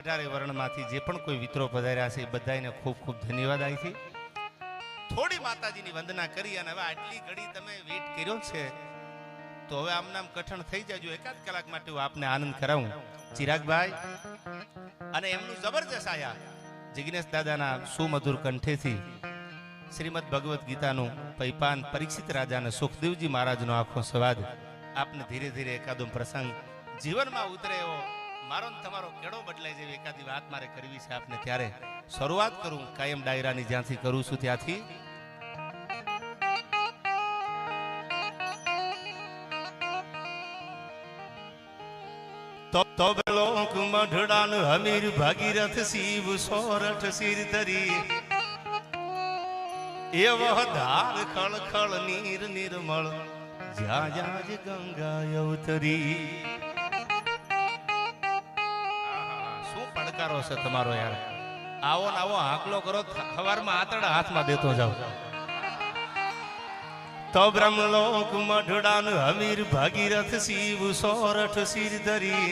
18 વર્ણમાંથી જે પણ કોઈ મિત્રો પધાર્યા છે એ બધાને ખૂબ ખૂબ ધન્યવાદ અહીંથી. થોડી માતાજીની વંદના કરી અને હવે આટલી ઘડી તમે વેઇટ કર્યો છે તો હવે આમનામ કઠણ થઈ જાજો. એકાદ કલાક માટે હું આપને આનંદ કરાવું. ચિરાગભાઈ અને એમનું જબરજસ્ત આયા જિગ્નેશ દાદાના સુમધુર કંઠેથી શ્રીમદ ભગવદ્ ગીતાનું પૈપાન પરીક્ષિત રાજાને સુખદેવજી મહારાજનો આખો સંવાદ આપને ધીરે ધીરે એકાદો પ્રસંગ જીવનમાં ઉતરે એવો મારો ને તમારો કેળો બદલાય જેવી એકાદી વાત મારે કરવી છે આપને. ત્યારે શરૂઆત કરું કાયમ ડાયરાની જ્યાંથી કરું છું ત્યાંથી. તો લોક મઢડાન હમીર ભાગીરથ શિવ સોરઠ સિર ધરી એવ ધાર ખળ ખળ નીર નિર્મળ જ્યાં જ્યાં જ ગંગા અવતરી. શું પડકારો છે તમારો યાર. આવો ને આવો હાકલો કરો સવારમાં આતરડા હાથમાં દેતો જાવ. તો બ્રહ્મલોક મઢડાન હમીર ભાગીરથ શિવ સોરઠ સિર ધરી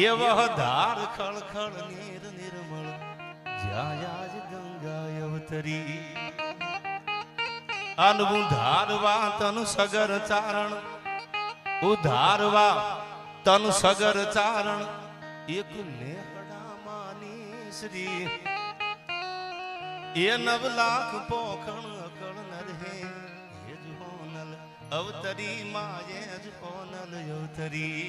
એવ ધાર ખળ ખળ નીર નિર્મળ જ્યાં જ્યાં જ ગંગા અવતરી. ઉધારવા તન સગર ચારણ ઉધારવા તન સગર ચારણ એક નેહડામાની શ્રી એ 9 લાખ પોખણ અકળ નરહે હેજ હોનલ અવતરી માયે જ હોનલ અવતરી.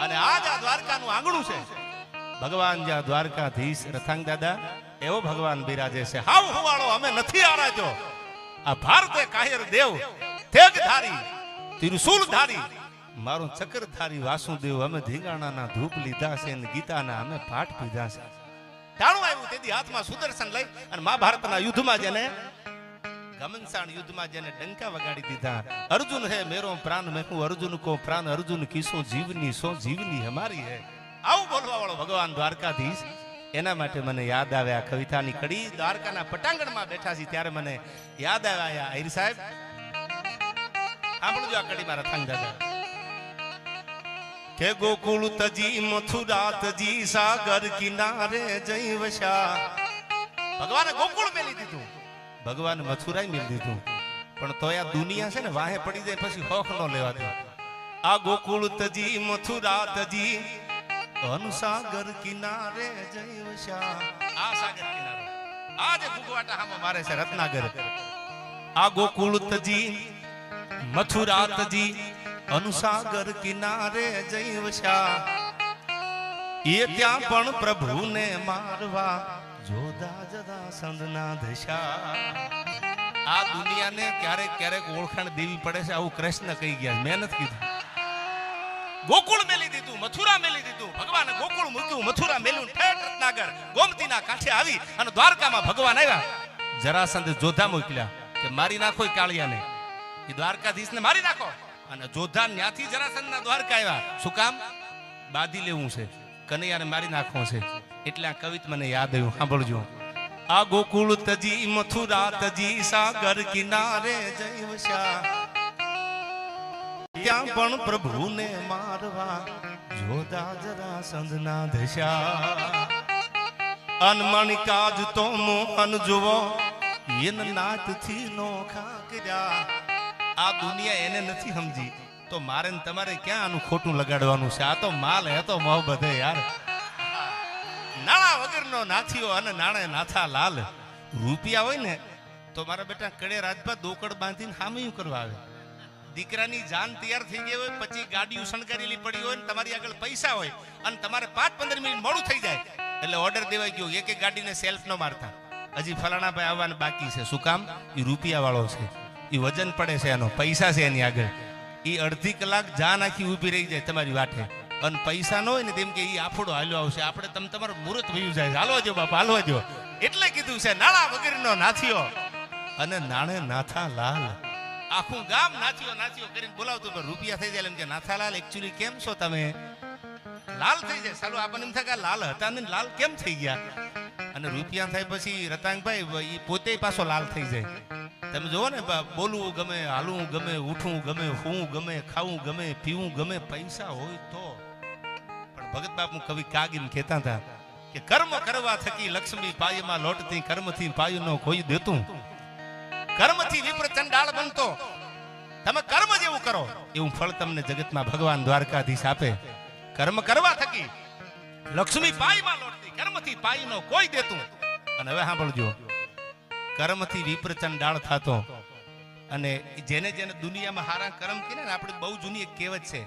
અને આજ આ દ્વારકાનું આંગણું છે. ભગવાન જ્યાં દ્વારકાધીશ રથાંગ દાદા એવો ભગવાન બિરાજે છે. હાવ હુવાળો અમે નથી આરાજો. આ ભારતે કાયર દેવ તેગધારી ત્રિશુલધારી મારું ચક્રધારી વાસુદેવ અમે ધીંગાણાના ધૂપ લીધા છે અને ગીતાના અમે પાઠ પીધા છે. ટાણું આવ્યું તેથી હાથમાં સુદર્શન લઈ અને મહાભારતના યુદ્ધમાં જેને ગમનસાણ યુદ્ધમાં જેને ડંકા વગાડી દીધા. અર્જુન હે મેરો પ્રાણ મેં કહું અર્જુન કો પ્રાણ અર્જુન કિસો જીવની સો જીવની હમારી હે. આવું બોલવા વાળો ભગવાન દ્વારકાધીશ. એના માટે મને યાદ આવે આ કવિતાની કડી. દ્વારકાના પટાંગણમાં બેઠા છીએ ત્યારે મને યાદ આવ્યા આહિર સાહેબ. સાંભળજો આ કડી મારા થંગ દાદા કે ગોકુળ તજી મથુરા તજી સાગર કિનારે જઈ વસા. ભગવાને ગોકુળ મેલી દીધું, ભગવાન મથુરાય મેલી દીધું, પણ તો આ દુનિયા છે ને વાહે પડી જાય પછી હોખ નો લેવા દે. આ ગોકુળ તજી મથુરા તજી અનુસાગર કિનારે જઈ વસા. આ સાગર કિનારો આ જે ભૂગવાટા હામો મારે છે રત્નાગર. આ ગોકુળ તજી મથુરા તજી અનુસાગર કિનારે જઈ વસા. એ ત્યાં પણ પ્રભુને મારવા જોધા જદા સંદના દશા. આ દુનિયાને ક્યારેક ક્યારેક ઓળખાણ દેવી પડે છે. આવું કૃષ્ણ કહી ગયા, મેં નથી કીધું. ગોકુળ મેલી દીધું, મથુરા મેલી દીધું. ભગવાને ગોકુળ મૂક્યું, મથુરા મેલ્યું, ઠેઠ રત્નાગર ગોમતીના કાંઠે આવી અને દ્વારકામાં ભગવાન આવ્યા. જરાસંધ જોધા મોકલ્યા કે મારી નાખો કાળિયાને, એ દ્વારકાધીશને મારી નાખો. અને જોધા ન્યાથી જરાસંધના દ્વારકા આવ્યા. શું કામ? બાંધી લેવું છે, કનૈયાને મારી નાખવો છે. એટલે આ કવિત મને યાદ આવ્યું. સાંભળજો. આ ગોકુળ તજી મથુરા તજી સાગર કિનારે જઈ વસ્યા. ત્યાં પણ પ્રભુને મારવા જોધા જરાસંધના દશા. અનમણી કાજ તો મોહન જુઓ એન નાથથી નોખા કર્યા. આ દુનિયા એને નથી સમજી તો મારે ને તમારે ક્યાં આનું ખોટું લગાડવાનું છે? આ તો માલ હે તો મોહબ્બત હે યાર. નાણા વગરનો નાથીઓ અને નાણે નાથા લાલ. રૂપિયા હોય ને તો મારા બેટા કડે રાજભા દોકડ બાંધીને હામયું કરવા આવે. દીકરાની જાન તૈયાર થઈ ગઈ હોય, પછી ગાડીઓ શણગારેલી પડી હોય ને તમારી આગળ પૈસા હોય અને તમારે 5-15 મિનિટ મોડું થઈ જાય એટલે ઓર્ડર દેવાઈ ગયો. એક એક ગાડીને સેલ્ફ ન મારતા, હજી ફલાણા ભાઈ આવવાનું બાકી છે. શું કામ? એ રૂપિયા વાળો છે, એ વજન પડે છે, એનો પૈસા છે એની આગળ. એ અડધી કલાક જાન આખી ઊભી રહી જાય તમારી વાટે અને પૈસા ન હોય ને તેમ કે એ આફડો હાલ્યો આવશે. આપણે તમારું મુહૂર્ત વયું જાય. હાલવા જો બાપા, હાલવા જો. એટલે કીધું છે નાણા વગરનો નાથીઓ અને નાણે નાથા લાલ. આખું ગામ નાથીઓ નાથીઓ કરીને બોલાવતું, પણ રૂપિયા થઈ જાય એમ કે નાથાલાલ એકચ્યુઅલી કેમ છો તમે? લાલ થઈ જાય. સાલું આપણને એમ થાય કે લાલ હતા ને લાલ કેમ થઈ ગયા? અને રૂપિયા થાય પછી રતાંગભાઈ એ પોતે પાછો લાલ થઈ જાય. તમે જોવો ને બોલવું ગમે, હાલવું ગમે, ઉઠવું ગમે, હું ગમે, ખાવું ગમે, પીવું ગમે, પૈસા હોય તો. પણ ભગત બાપુ કવિ કાગીમ કહેતા હતા કે કર્મ કરવા થકી લક્ષ્મી પાયમાં લોટતી, કર્મથી પાયું નો કોઈ દેતું. કર્મથી વિપ્ર ચંડાળ બનતો. તમે કર્મ જેવું કરો એવું ફળ તમને જગતમાં ભગવાન દ્વારકાધીશ આપે. કર્મ કરવા થકી લક્ષ્મી પાયમાં લોટતી, કર્મથી પાયું નો કોઈ દેતું. અને હવે સાંભળજો, કર્મથી વિપ્ર ચંડાળ થતો. અને જેને જેને દુનિયામાં હારા કર્મ કરે ને, આપણે બહુ જૂની એક કહેવત છે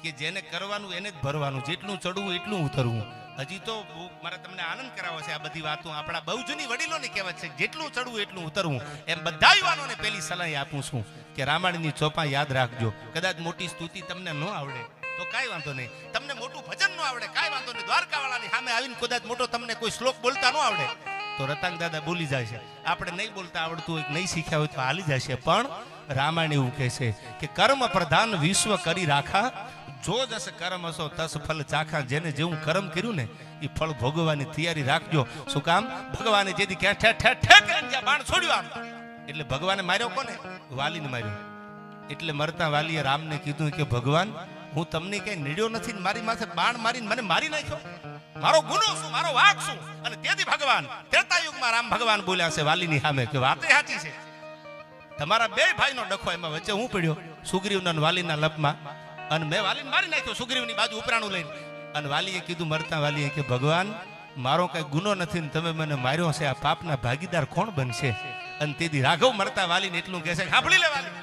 કે જેને કરવાનું એને જ ભરવાનું, જેટલું ચડવું એટલું ઉતરવું. હજી તો મારે તમને આનંદ કરાવો છે આ બધી વાતો. આપણા બહુ જૂની વડીલોની કહેવત છે, જેટલું ચડવું એટલું ઉતરવું. એમ બધા યુવાનોને પેલી સલાહ આપું છું કે રામાયણની ચોપા યાદ રાખજો. કદાચ મોટી સ્તુતિ તમને ન આવડે તો કાંઈ વાંધો નહીં, તમને મોટું ભજન ન આવડે કાંઈ વાંધો નહીં, દ્વારકાવાળાની સામે આવીને કદાચ મોટો તમને કોઈ શ્લોક બોલતા ન આવડે તો રતાંગ દાદા બોલી જાય છે. આપણે નહીં બોલતા આવડતું હોય, નહીં શીખ્યા હોય તો હાલી જશે. પણ રામાયણ એવું કહે છે કે કર્મ પ્રધાન વિશ્વ કરી રાખા, જો જસ કર્મ હશો તસ ફલ ચાખા. જેને જેવું કર્મ કર્યું ને એ ફળ ભોગવવાની તૈયારી રાખજો. શું કામ? ભગવાને જેથી ક્યાં ઠે ઠે ઠે બાણ છોડ્યું આમ, એટલે ભગવાને માર્યો કોને? વાલીને માર્યો. એટલે મરતા વાલીએ રામને કીધું કે ભગવાન, હું તમને કઈ નીડ્યો નથી, મારી માથે બાણ મારીને મને મારી નાખ્યો, મારો ગુનો શું, મારો વાંક શું? અને તેથી ભગવાન ત્રેતા યુગમાં રામ ભગવાન બોલ્યા છે વાલીની સામે કે વાત સાચી છે, તમારા બે ભાઈનો ડખો એમાં વચ્ચે હું પડ્યો સુગ્રીવના અને વાલીના લપમાં, અને મેં વાલીને મારી નાખ્યો સુગ્રીવની બાજુ ઉપરાણું લઈને. અને વાલીએ કીધું, મરતા વાલીએ કે ભગવાન, મારો કઈ ગુનો નથી ને તમે મને માર્યો છે, આ પાપના ભાગીદાર કોણ બનશે? અને તેથી રાઘવ મરતા વાલીને એટલું કહે છે, સાંભળી લે વાલી,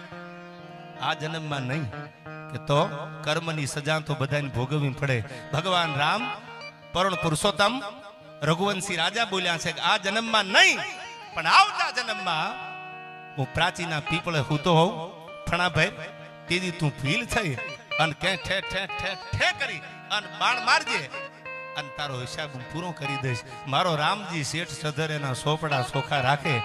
આ જન્મમાં નહીં કે તો કર્મની સજા તો બધાને ભોગવવી પડે. ભગવાન રામ પરણ પુરુષોત્તમ રઘુવંશી રાજા બોલ્યા છે કે આ જન્મમાં નહીં પણ આવતા જન્મમાં હું પ્રાચીના પીપળે હૂતો હોઉં ફણાભાઈ, તેથી તું ભીલ થઈ અને ક્યાંય ઠે ઠે ઠે ઠે કરી અને બાણ મારજે અને તારો હિસાબ હું પૂરો કરી દઈશ. મારો રામજી શેઠ સધર એના સોપડા સોખા રાખે.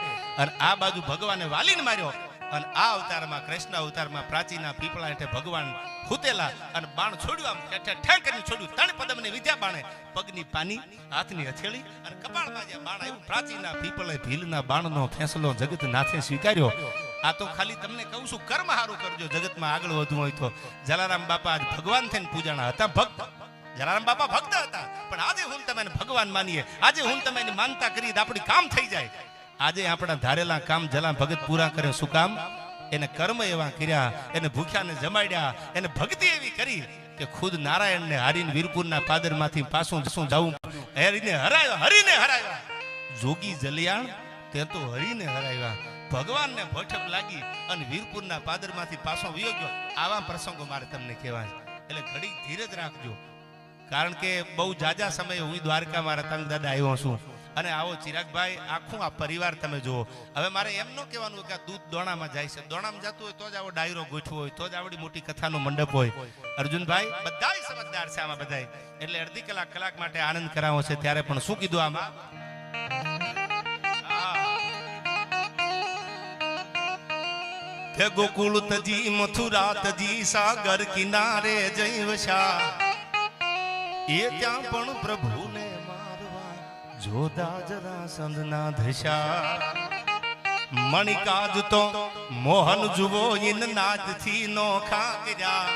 અને આ બાજુ ભગવાને વાલીને માર્યો અને આ અવતારમાં કૃષ્ણ અવતારમાં પ્રાચીના પીપળા હેઠે ભગવાન હુતેલા અને બાણ છોડ્યું, આમ ઠેઠ ઠેઠ કરીને છોડ્યું. ત્રણ પદમની વિદ્યા બાણે, પગની પાની, હાથની હથેળી અને કપાળમાં જે બાણ આવ્યું. પ્રાચીના પીપળે ભીલના બાણનો ફેંસલો જગત નાથે સ્વીકાર્યો. આ તો ખાલી તમને કહું છું, કર્મ હારું કરજો, જગતમાં આગળ વધવું હોય તો. જલારામ બાપા આજ ભગવાન થઈને પૂજાણા હતા, ભક્ત. જલારામ બાપા ભક્ત હતા, પણ આજે હું તમે ભગવાન માનીએ, આજે હું તમે એની માનતા કરી આપણી કામ થઈ જાય. આજે આપણા ધારેલા કામ જલા ભગત પૂરા કરે. શું કામ? એને કર્મ એવા કર્યા, એને ભૂખ્યાને જમાડ્યા, એને ભક્તિ એવી કરી કે ખુદ નારાયણને હારીને વીરપુરના પાદરમાંથી પાછું જવું, હરીને હરાવ્યા. જોગી જલિયાણ તે તો હરીને હરાવ્યા. ભગવાનને ભઠક લાગી અને વીરપુરના પાદરમાંથી પાછો વયો ગયો. આવા પ્રસંગો મારે તમને કહેવાય. એટલે ઘડી ધીરજ રાખજો, કારણ કે બહુ જાજા સમયે હું દ્વારકામાં રતંગ દાદા આવ્યો છું. અને આવો ચિરાગભાઈ, આખું આ પરિવાર તમે જુઓ. હવે મારે એમ ન કહેવાનું કે આ દૂધ દોણામાં જાય છે. દોણામાં જતું હોય તો જ આવો ડાયરો ગોઠવો હોય, તો જ આવડી મોટી કથાનો મંડપ હોય. અર્જુનભાઈ બધાય સમજદાર છે આમાં બધાય. એટલે અડધી કલાક માટે આનંદ કરાવો છે. ત્યારે પણ શું કીધું આમાં? કે ગોકુળ તજી મથુરા તજી સાગર કિનારે જઈ વસા, એ ત્યાં પણ પ્રભુને મારવા જોધા જરા સંધના ધશા. મણિકાજ તો મોહન જુઓ ઇન નાદથી નોખા કર્યા.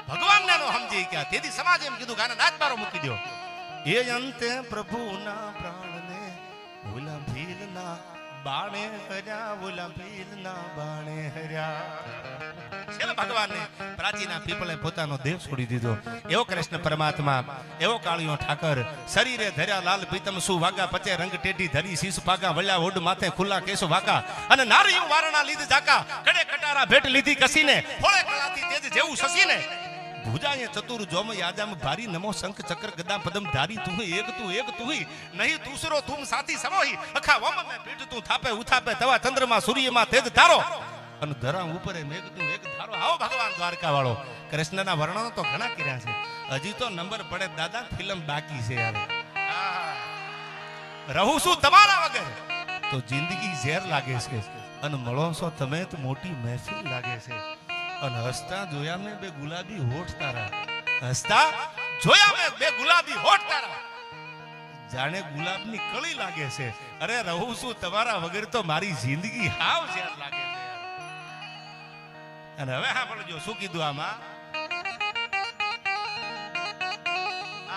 ભગવાનને નો સમજી ગયા, તેથી સમાજ એમ કીધું કે આને નાદ બારો મૂકી દો. એ અંતે પ્રભુના પ્રાણને ઓલા ભીલના બાણે હર્યા, ઓલા ભીલના બાણે હર્યા. ભગવાનને પ્રાચીના પીપળે પોતાનો દેહ છોડી દીધો. એવો કૃષ્ણ પરમાત્મા, એવો કાળિયો ઠાકર, શરીરે ધર્યા લાલ પીતમ સુ વાગા, પચે રંગ ટેઢી ધરી શીશ પાગા, વળ્યા ઓઢ માથે ખુલ્લા કેસો વાગા, અને નારીયું વારણા લીધ જાકા, કડે કટારા ભેટ લીધી કસીને, ફોળે કળાથી તેજ જેવું શશીને, ભુજાએ ચતુર જોમ યાજામ ભારી, નમો શંખ ચક્ર ગદા પદમ ધારી, તું એક તું નહીં દૂસરો તુમ સાથી સમોહી, અખા વમ મે પીઠ તું થાપે ઉથાપે, તવા ચંદ્રમાં સૂર્યમાં તેજ તારો, અને ધરા ઉપરે મેઘ તું એક ધારો. આવો ભગવાન દ્વારકા વાળો. કૃષ્ણના વર્ણનો તો ઘણા કર્યા છે, હજી તો નંબર પડે દાદા, ફિલ્મ બાકી છે યાર. રહું છું તમારા વગર તો જિંદગી ઝેર લાગે છે, અને મળો છો તમે તો મોટી મહેફિલ લાગે છે. અને હસતા જોયા મેં બે ગુલાબી હોઠ તારા, હસતા જોયા મેં બે ગુલાબી હોઠ તારા, જાણે ગુલાબની કળી લાગે છે. અરે રહું છું તમારા વગર તો મારી જિંદગી હાવ ઝેર લાગે છે. અને હવે સાંભળજો શું કીધું આમાં.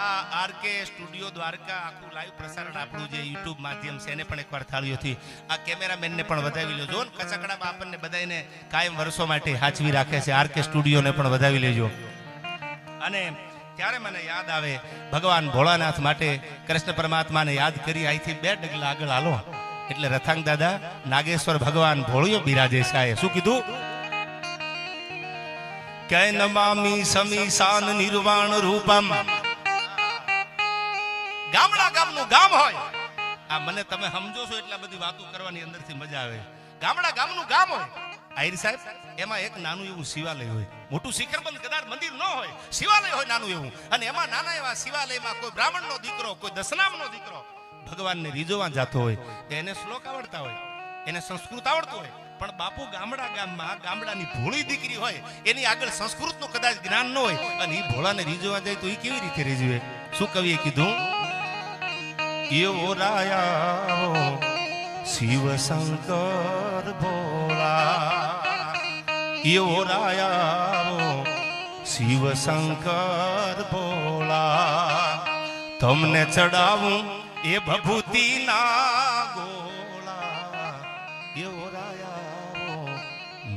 આ આરકે સ્ટુડિયો દ્વારકા આખું લાઈવ પ્રસારણ આપણું જે યુટ્યુબ માધ્યમ છે એને પણ એકવાર થાળીઓથી આ કેમેરામેનને પણ વધાવી લેજો. જો કચકડામાં આપણને બધાને કાયમ વર્ષો માટે હાચવી રાખે છે. આરકે સ્ટુડિયોને પણ વધાવી લેજો. અને ત્યારે મને યાદ આવે ભગવાન ભોળાનાથ માટે કૃષ્ણ પરમાત્માને યાદ કરી અહીંથી 2 ડગલા આગળ હાલો એટલે રથાંગ દાદા નાગેશ્વર ભગવાન ભોળિયો બિરાજે છે. શું કીધું? કે નમામી સમીશાન નિર્વાણ રૂપમ. ગામડા ગામનું ગામ હોય આ મને તમે સમજો છો એટલા બધી વાતો કરવાની અંદરથી મજા આવે. ગામડા ગામનું ગામ હોય આહિર સાહેબ, એમાં એક નાનું એવું શિવાલય હોય. મોટું શિખરબંધ કદાચ મંદિર ન હોય, શિવાલય હોય નાનું એવું. અને એમાં નાના એવા શિવાલયમાં કોઈ બ્રાહ્મણનો દીકરો, કોઈ દશનામનો દીકરો ભગવાનને રીઝવવા જતો હોય, એને શ્લોક આવડતા હોય, એને સંસ્કૃત આવડતું હોય, પણ બાપુ ગામડા ગામમાં ગામડાની ભોળી દીકરી હોય એની આગળ સંસ્કૃતનું કદાચ જ્ઞાન ન હોય અને એ ભોળાને રીઝવવા જાય તો એ કેવી રીતે રીઝવે? શું કવિએ કીધું? એવો રાયા શિવ શંકર ભોળા, એવો રાયા શિવ શંકર ભોળા, તમને ચડાવું એ ભભૂતિ ના ગોળા. એવો રાયા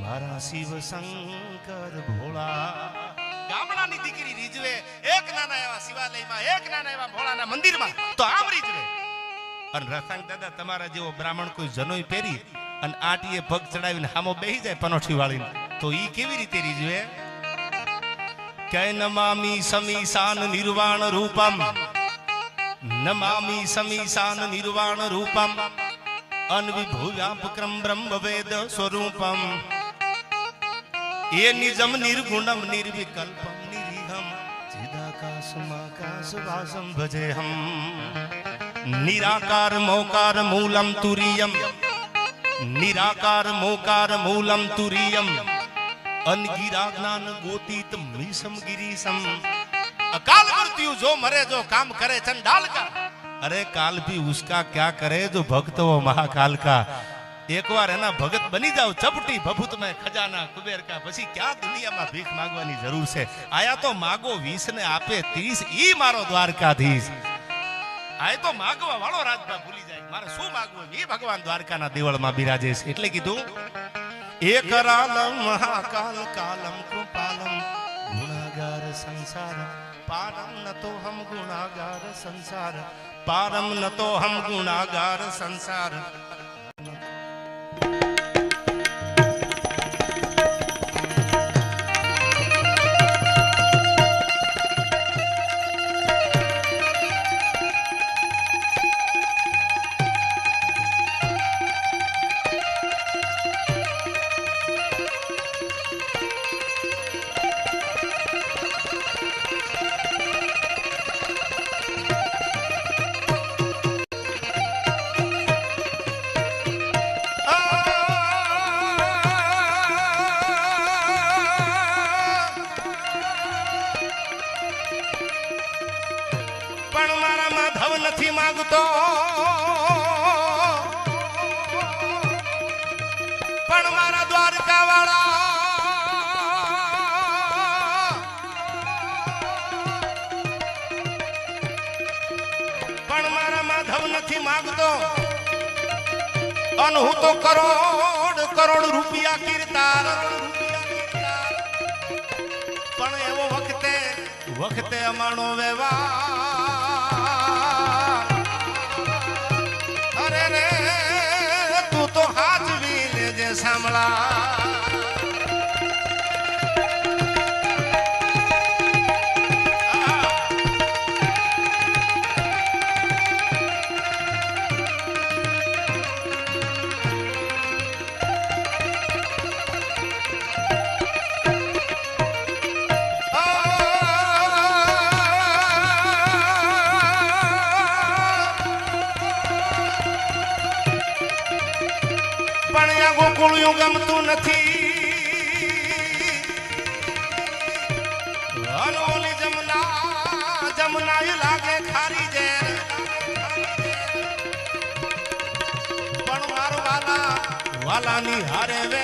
મારા શિવ શંકર ભોળા. ગામડાની દીકરી રીઝવે એક નાના એવા શિવાલયમાં, એક નાના એવા ભોળાના મંદિરમાં તો આમ રીઝવે. અને રથાંગ દાદા તમારા જેવો બ્રાહ્મણ કોઈ જનોઈ પહેરી અને આટીએ પગ ચડાવીને હામો બેહી જાય પનોઠી વાળીને તો ઈ કેવી રીતે રીઝવે? કે નમામી સમીશાન નિર્વાણ રૂપમ, નમામી સમીશાન નિર્વાણ રૂપમ, અનવિભૂવ્યાપક્રમ બ્રહ્મ વેદ સ્વરૂપમ, એ નિજમ નિર્ગુણમ નિર્વિકલ્પમ નિરીહમ, ચિદાકાશમાકાશવાસમ ભજેહમ, નિરાકાર મોકાર મૂલમ તુરીયમ, નિરાકાર મોકાર મૂલમ તુરીયમ, અનગિરા જ્ઞાન ગોતીત મીસમ ગિરીસમ. અકાલ મૃત્યુ જો મરે જો કામ કરે ચંડાલ કા, અરે કાલ भी उसका क्या करे जो भक्त वो महाकाल का. एक बार एना भगत बनी जाओ चपटी भभूत में खजाना कुबेर का, પછી ક્યાં દુનિયામાં ભીખ માંગવાની જરૂર છે? આયા તો માગો 20 ને આપે 30, ઈ મારો દ્વારકાધીશ. આય તો માગવા વાળો રાજભા ભૂલી જાય મારે શું માગવું, એ ભગવાન દ્વારકાના દેવળમાં બિરાજે છે. એટલે કીધું એક રાલમ મહાકાલ કાલમ કૃપાલમ, ગુણાગાર સંસાર પારમ ન તો હમ ગુણાગાર સંસાર, પારમ ન તો હમ ગુણાગાર સંસાર. પણ મારા માધવ નથી માંગતો, પણ મારા દ્વારકા વાળા, પણ મારા માધવ નથી માંગતો. અને હું તો કરોડ કરોડ રૂપિયા કીર્તાર, પણ એવો વખતે વખતે અમારો વ્યવહાર, અરે રે તું તો હાજવી લેજે સાંભળા. પણ આ ગોકુળિયું ગમતું નથી, અનોલી જમના જમના લાગે ખારી જે વાલાની હારે વે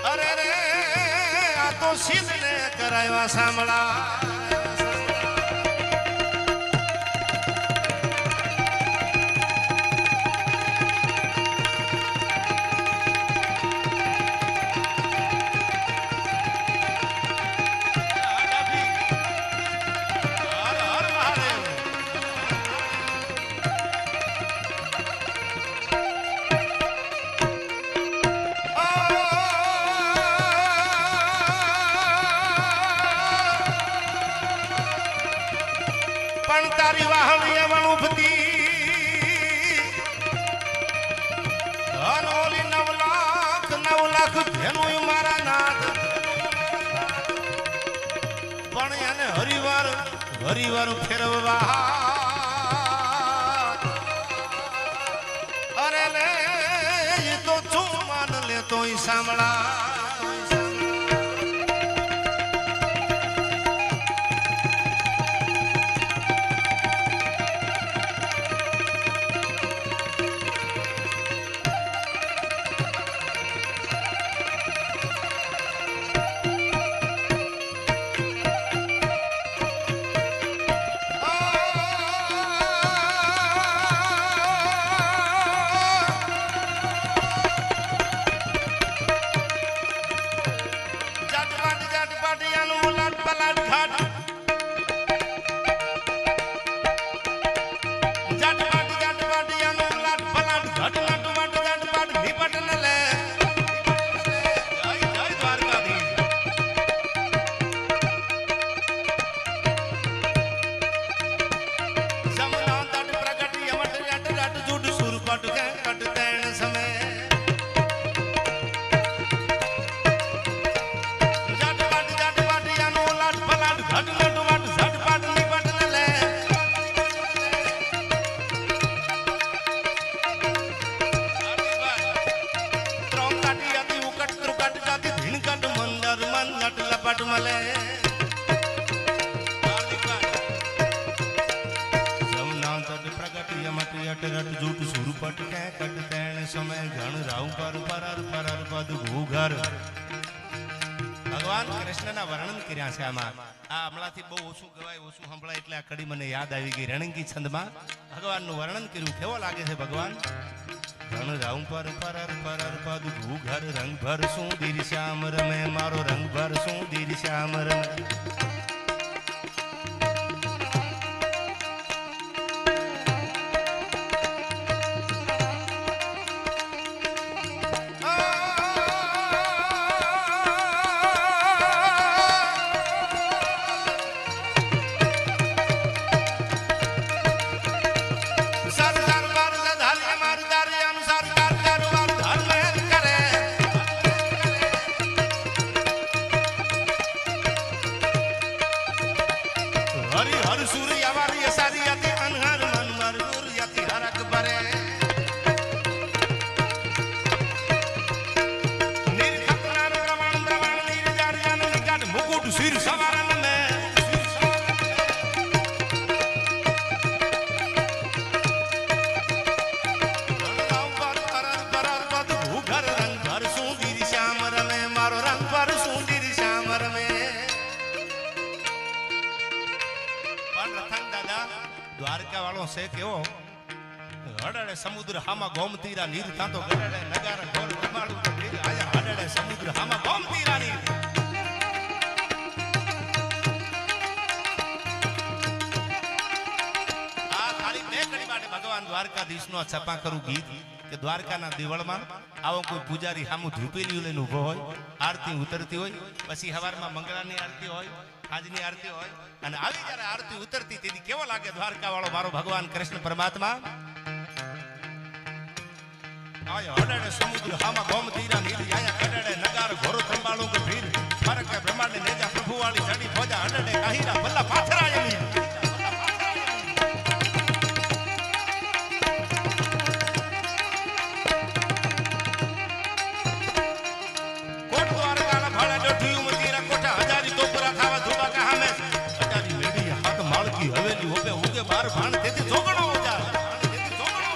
અરે રે આ તો સિદ્ધને કરાવ્યા સાંભળા તારી વાહણી અવણું ભતી અનોલી 9 લાખ ધેનું મારા નાથ પણ એને હરિવાર ફેરવવા અરે લે એ તો છું માન લે તોય સાંભળા ભગવાન કૃષ્ણના વર્ણન કર્યા છે આમાં આ હમણાંથી બહુ ઓછું ગવાય ઓછું સંભળાય એટલે આ કડી મને યાદ આવી ગઈ રણંગી છંદમાં ભગવાનનું વર્ણન કર્યું કેવો લાગે છે ભગવાન રણ રાઉ પર પદ ઘર રંગ ભર શું દીર શ્યામ રમે મારો રંગ ભર શું દીર શ્યામ રમે દ્વારકા વાળો છે કેવો હડડે સમુદ્ર હામાં ગોમતીરા નીર થાતો ગડડે નગારા ઘોર કમાડું તો ભેગ આયા હડડે સમુદ્ર હામાં ગોમતીરા નીર આ ખાલી બે કડી માટે ભગવાન દ્વારકાધીશનો છપા કરું ગીત કે દ્વારકાના દિવાળમાં આવો કોઈ પૂજારી હામું ધૂપેલી લઈને ઊભો હોય આરતી ઉતરતી હોય પછી હવારમાં મંગળાની આરતી હોય આજની આરતી હોય અને આવી જ્યારે આરતી ઉતરતી તેથી કેવો લાગે દ્વારકા વાળો મારો ભગવાન કૃષ્ણ પરમાત્મા આયો હડડે સમુદ્ર હામાં ગોમતીરા નીર આયા કડડે નગાર ઘોરો ત્રંબાળું કે ભીર ફરક બ્રહ્માંડ નેજા પ્રભુ વાળી જડી ભોજા હડડે કાહીરા ભલ્લા પાથરાય નીર હવેલી હોપે ઉગે બાર ભાણ તેથી જોગણો ઓજા તેથી જોગણો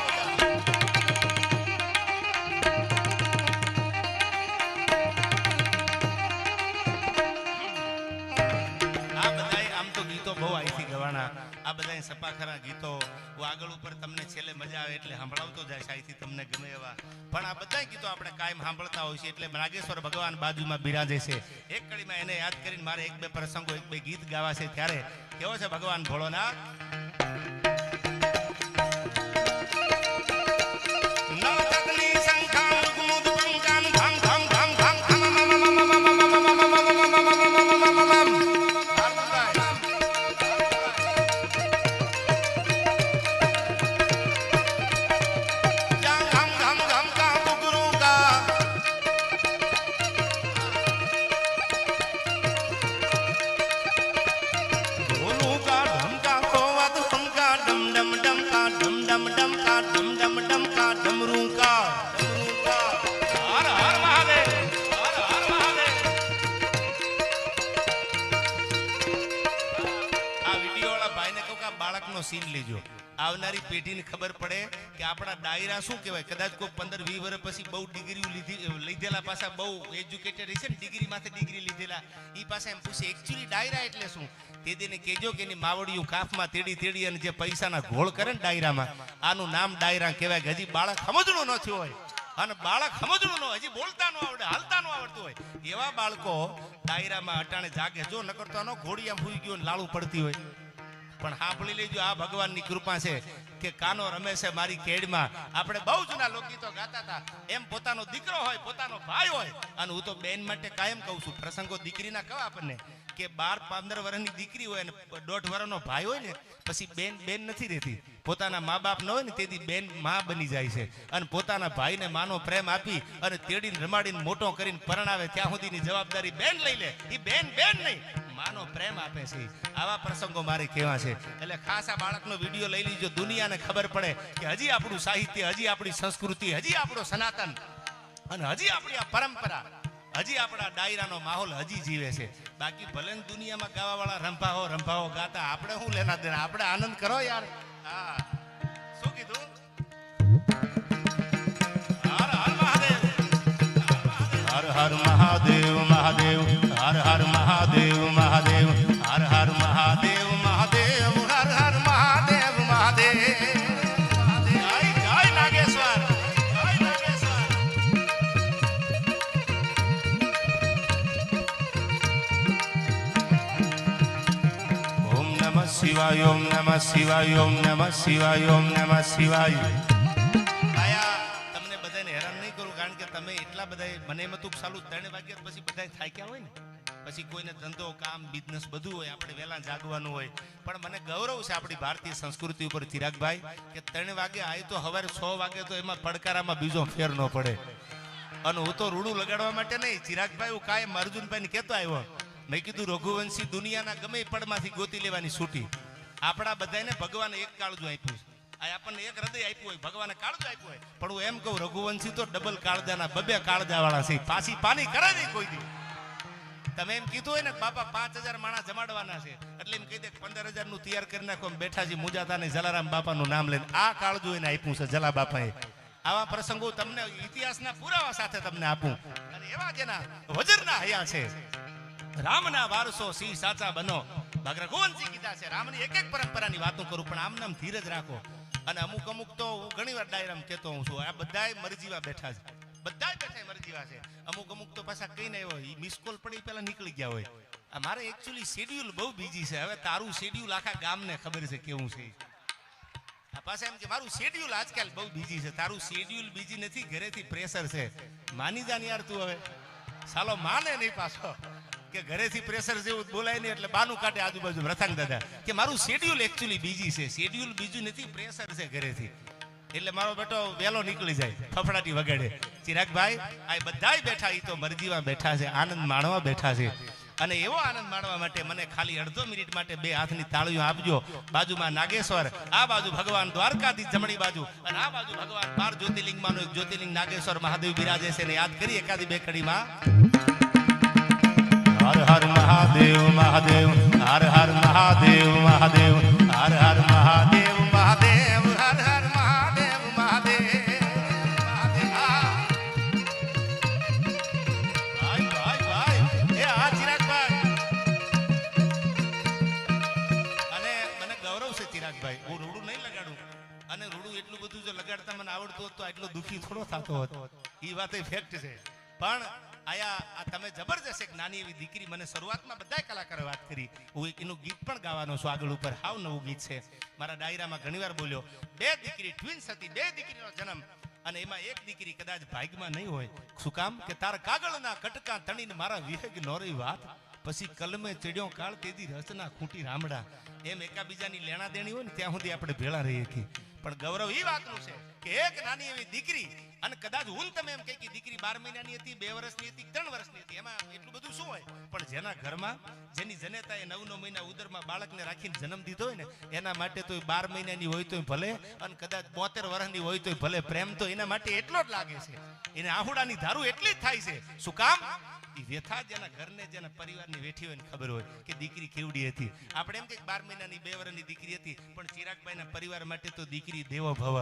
બધા સપાખરા ગીતો હું આગળ ઉપર તમને છેલ્લે મજા આવે એટલે સાંભળાવતો જાય સાહીથી તમને ગમે એવા, પણ આ બધા ગીતો આપણે કાયમ સાંભળતા હોય છે. એટલે નાગેશ્વર ભગવાન બાજુમાં બિરાજે છે. એક કડીમાં એને યાદ કરીને મારે એક બે પ્રસંગો એક બે ગીત ગાવા છે. ત્યારે કેવો છે ભગવાન ભોળોનાથ? સીન લેજો. આવનારી પેઢીને ખબર પડે કે આપણા ડાયરા શું કહેવાય. કદાચ કોઈ 15-20 વર્ષ પછી બહુ ડિગ્રીઓ લીધેલા પાછા બહુ એજ્યુકેટેડ હશે ને, ડિગ્રી માથે ડિગ્રી લીધેલા, એ પાછા એમ પૂછે એકચ્યુઅલી ડાયરા એટલે શું. તે દીને કહેજો કે એની માવડિયું કાફમાં તેડી અને જે પૈસાના ઘોળ કરે ને ડાયરામાં, આનું નામ ડાયરા કહેવાય. કે હજી બાળક સમજણું ન થયું હોય અને બાળક સમજણું ન, હજી બોલતા ન આવડે, હાલતા ન આવડતું હોય, એવા બાળકો ડાયરામાં અટાણે જાગે. જો નકર તો આનો ઘોડિયા ફૂઈ ગયો ને લાળું પડતી હોય. પણ સાંભળી લેજો, આ ભગવાનની કૃપા છે કે કાનો રમે છે મારી કેડમાં. આપણે બહુ જૂના લોકગીતો ગાતા હતા એમ પોતાનો દીકરો હોય, પોતાનો ભાઈ હોય. અને હું તો બેન માટે કાયમ કહું છું, પ્રસંગો દીકરીના કહો આપણને કે 12-15 વર્ષની દીકરી હોય અને 1.5 વર્ષનો ભાઈ હોય ને, પછી બેન નથી રહેતી. પોતાના મા બાપ ન હોય ને તેથી બેન માં બની જાય છે. અને પોતાના ભાઈને માનો પ્રેમ આપી અને તેડીને રમાડીને મોટો કરીને પરણાવે ત્યાં સુધીની જવાબદારી બેન લઈ લે. એ બેન નહીં, માનો પ્રેમ આપે છે. આવા પ્રસંગો મારે કહેવા છે. એટલે ખાસ આ બાળકનો વિડીયો લઈ લીજો, દુનિયાને ખબર પડે કે હજી આપણું સાહિત્ય, હજી આપણી સંસ્કૃતિ, હજી આપણો સનાતન અને હજી આપણી આ પરંપરા, હજી આપણા ડાયરાનો માહોલ હજી જીવે છે. બાકી ભલે દુનિયામાં ગાવા વાળા રંભાઓ ગાતા, આપણે શું લેના દેના, આપણે આનંદ કરો યાર. હા, શું કીધું? હર હર મહાદેવ, હર હર મહાદેવ મહાદેવ, હર હર મહાદેવ મહાદેવ, હર હર મહાદેવ મહાદેવ, હર હર મહાદેવ મહાદેવ. જય નાગેશ્વર, જય નાગેશ્વર. ઓમ નમઃ શિવાય, ઓમ નમઃ શિવાય, ઓમ નમઃ શિવાય, ઓમ નમઃ શિવાય. તમને બધાને હેરાન નહીં કરું, કારણ કે તમે એટલા બધા, મને એમ હતું સાલું 3 વાગ્યા પછી બધા થાક્યા હોય ને, પછી કોઈને ધંધો કામ બિઝનેસ બધું હોય, આપણે વહેલા જાગવાનું હોય. પણ મને ગૌરવ છે આપણી ભારતીય સંસ્કૃતિ ઉપર ચિરાગભાઈ કે 3 વાગે આય તો સવારે 6 વાગે તો એમાં પડકારામાં બીજો ફેર ન પડે. અને હું તો રૂડું લગાડવા માટે નહીં, ચિરાગભાઈ હું કાયમ અર્જુનભાઈને કહેતો આવ્યો, મેં કીધું રઘુવંશી દુનિયાના ગમે પડમાંથી ગોતી લેવાની છૂટી. આપણા બધાને ભગવાને એક કાળજું આપ્યું છે. આ આપણને એક હૃદય આપ્યું હોય, ભગવાને કાળજું આપ્યું હોય, પણ હું એમ કહું રઘુવંશી તો ડબલ કાળજાના 2 કાળજા વાળા છે. પાછી પાની કરે નહીં કોઈ દી. તમે એમ કીધું હોય ને બાપા 5000 માણસ જમાડવાના છે, એટલે એમ કહી દે 15000 નું તૈયાર કરી નાખો. બેઠાજી મુજાતા ને જલારામ બાપાનું નામ લઈને આ કાળજું એને આપ્યું છે જલા બાપાએ. આવા પ્રસંગો તમને ઇતિહાસના પુરાવા સાથે તમને આપું. અને એવા જેના વજરના હયા છે, રામના વારસો સિંહ સાચા બનો. રઘુવંશી કીધા છે. રામની એક પરંપરાની વાતો કરું, પણ આમ નામ ધીરજ રાખો. અને અમુક તો હું ઘણી વાર ડાયરામ કહેતો હું છું, આ બધાય મરજીવા બેઠા છે, બધાય બેઠા મરજીવા છે. અમુક તો પાછા કઈ નહીં હોય, મિસ કોલ પડી પેલા નીકળી ગયા હોય. મારે એકચ્યુઅલી શેડ્યુલ બહુ બીજી છે. હવે તારું શેડ્યુલ આખા ગામને ખબર છે કેવું છે. પાછા એમ કે મારું શેડ્યુલ આજકાલ બહુ બીજી છે. તારું શેડ્યુલ બીજી નથી, ઘરેથી પ્રેશર છે. માની જા યાર તું. હવે સાલો માને નહીં પાછો કે ઘરેથી પ્રેશર જેવું બોલાય નહીં, એટલે બાનું કાઢે આજુબાજુ રથાંગ દાદા કે મારું શેડ્યુલ એકચ્યુઅલી બીજી છે. શેડ્યુલ બીજું નથી, પ્રેશર છે ઘરેથી. એટલે મારો બેટો વેલો નીકળી જાય, ફફડાટી વગાડે. ચિરાગભાઈ આ બધાય બેઠા, એ તો મરજીમાં બેઠા છે, આનંદ માણવા બેઠા છે. અને એવો આનંદ માણવા માટે મને ખાલી અડધો મિનિટ માટે 2 હાથની તાળીઓ આપજો. બાજુમાં નાગેશ્વર, આ બાજુ ભગવાન દ્વારકાધીશ જમણી બાજુ, અને આ બાજુ ભગવાન 12 જ્યોતિર્લિંગમાંનું એક જ્યોતિર્લિંગ નાગેશ્વર મહાદેવ બિરાજે છે. યાદ કરી એકાદી 2 કડીમાં. હર હર મહાદેવ મહાદેવ, હર હર મહાદેવ મહાદેવ, હર હર મહાદેવ મહાદેવ, હર હર મહાદેવ મહાદેવ. ભાઈ એ આ ચિરાગભાઈ, અને મને ગૌરવ છે આવડતું હોત તો આટલો દુખી થોડો થતો હોત. એ વાત ફેક્ટ છે. પણ આયા તમે જબરજસ્ત એક નાની એવી દીકરી, મને શરૂઆતમાં બધા કલાકારો વાત કરી, હું એક એનું ગીત પણ ગાવાનો છું આગળ ઉપર. હાવ નવું ગીત છે, મારા ડાયરામાં ઘણીવાર બોલ્યો. 2 દીકરી ટ્વિન્સ હતી, 2 દીકરીનો જન્મ, અને એમાં એક દીકરી કદાચ ભાગ્યમાં નહીં હોય. શું કામ કે તાર કાગળના કટકા તણીને મારા વિહગ નોરી વાત, પછી કલમે ચડ્યો કાળ તેદી રચના ખૂટી રામડા. એમ એકાબીજાની લેણા દેણી હોય ને ત્યાં સુધી આપણે ભેળા રહીએ છીએ. પણ ગૌરવ એ વાતનું છે કે એક નાની એવી દીકરી, અને કદાચ હું તમે એમ કહી કે દીકરી 12 મહિનાની હતી, 2 વર્ષની હતી, 3 વર્ષની હતી, એમાં એટલું બધું શું હોય. પણ જેના ઘરમાં જેની જનેતાએ 9 મહિના ઉદરમાં બાળકને રાખીને જન્મ દીધો હોય ને, એના માટે તો 12 મહિનાની હોય તોય ભલે, અને કદાચ 72 વર્ષની હોય તોય ભલે, પ્રેમ તો એના માટે એટલો જ લાગે છે. એને આહુડાની ધારું એટલી જ થાય છે. શું કામ? એ વ્યથા જેના ઘરને, જેના પરિવારની વેઠી હોય ને ખબર હોય કે દીકરી કેવડી હતી. આપણે એમ કે 12 મહિનાની 2 વર્ષની દીકરી હતી, પણ ચિરાગભાઈના પરિવાર માટે તો દીકરી દેવો ભવ.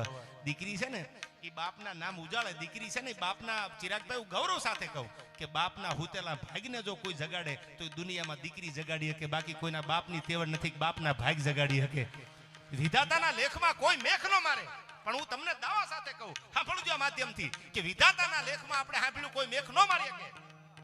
દીકરી છે ને એ બાપના નામ ઉજાળે. દીકરી છે ને બાપના, ચિરાગભાઈ હું ગૌરવ સાથે કહું કે બાપના હુતેલા ભાગને જો કોઈ જગાડે તો દુનિયામાં દીકરી જગાડી શકે. બાકી કોઈના બાપની તેવડ નથી કે બાપના ભાગ જગાડી શકે. વિધાતાના લેખમાં કોઈ મેખ ન મારે, પણ હું તમને દાવા સાથે કહું, સાંભળજો આ માધ્યમથી, કે વિધાતાના લેખમાં આપણે સાંભળ્યું કોઈ મેખ ન મારી શકે.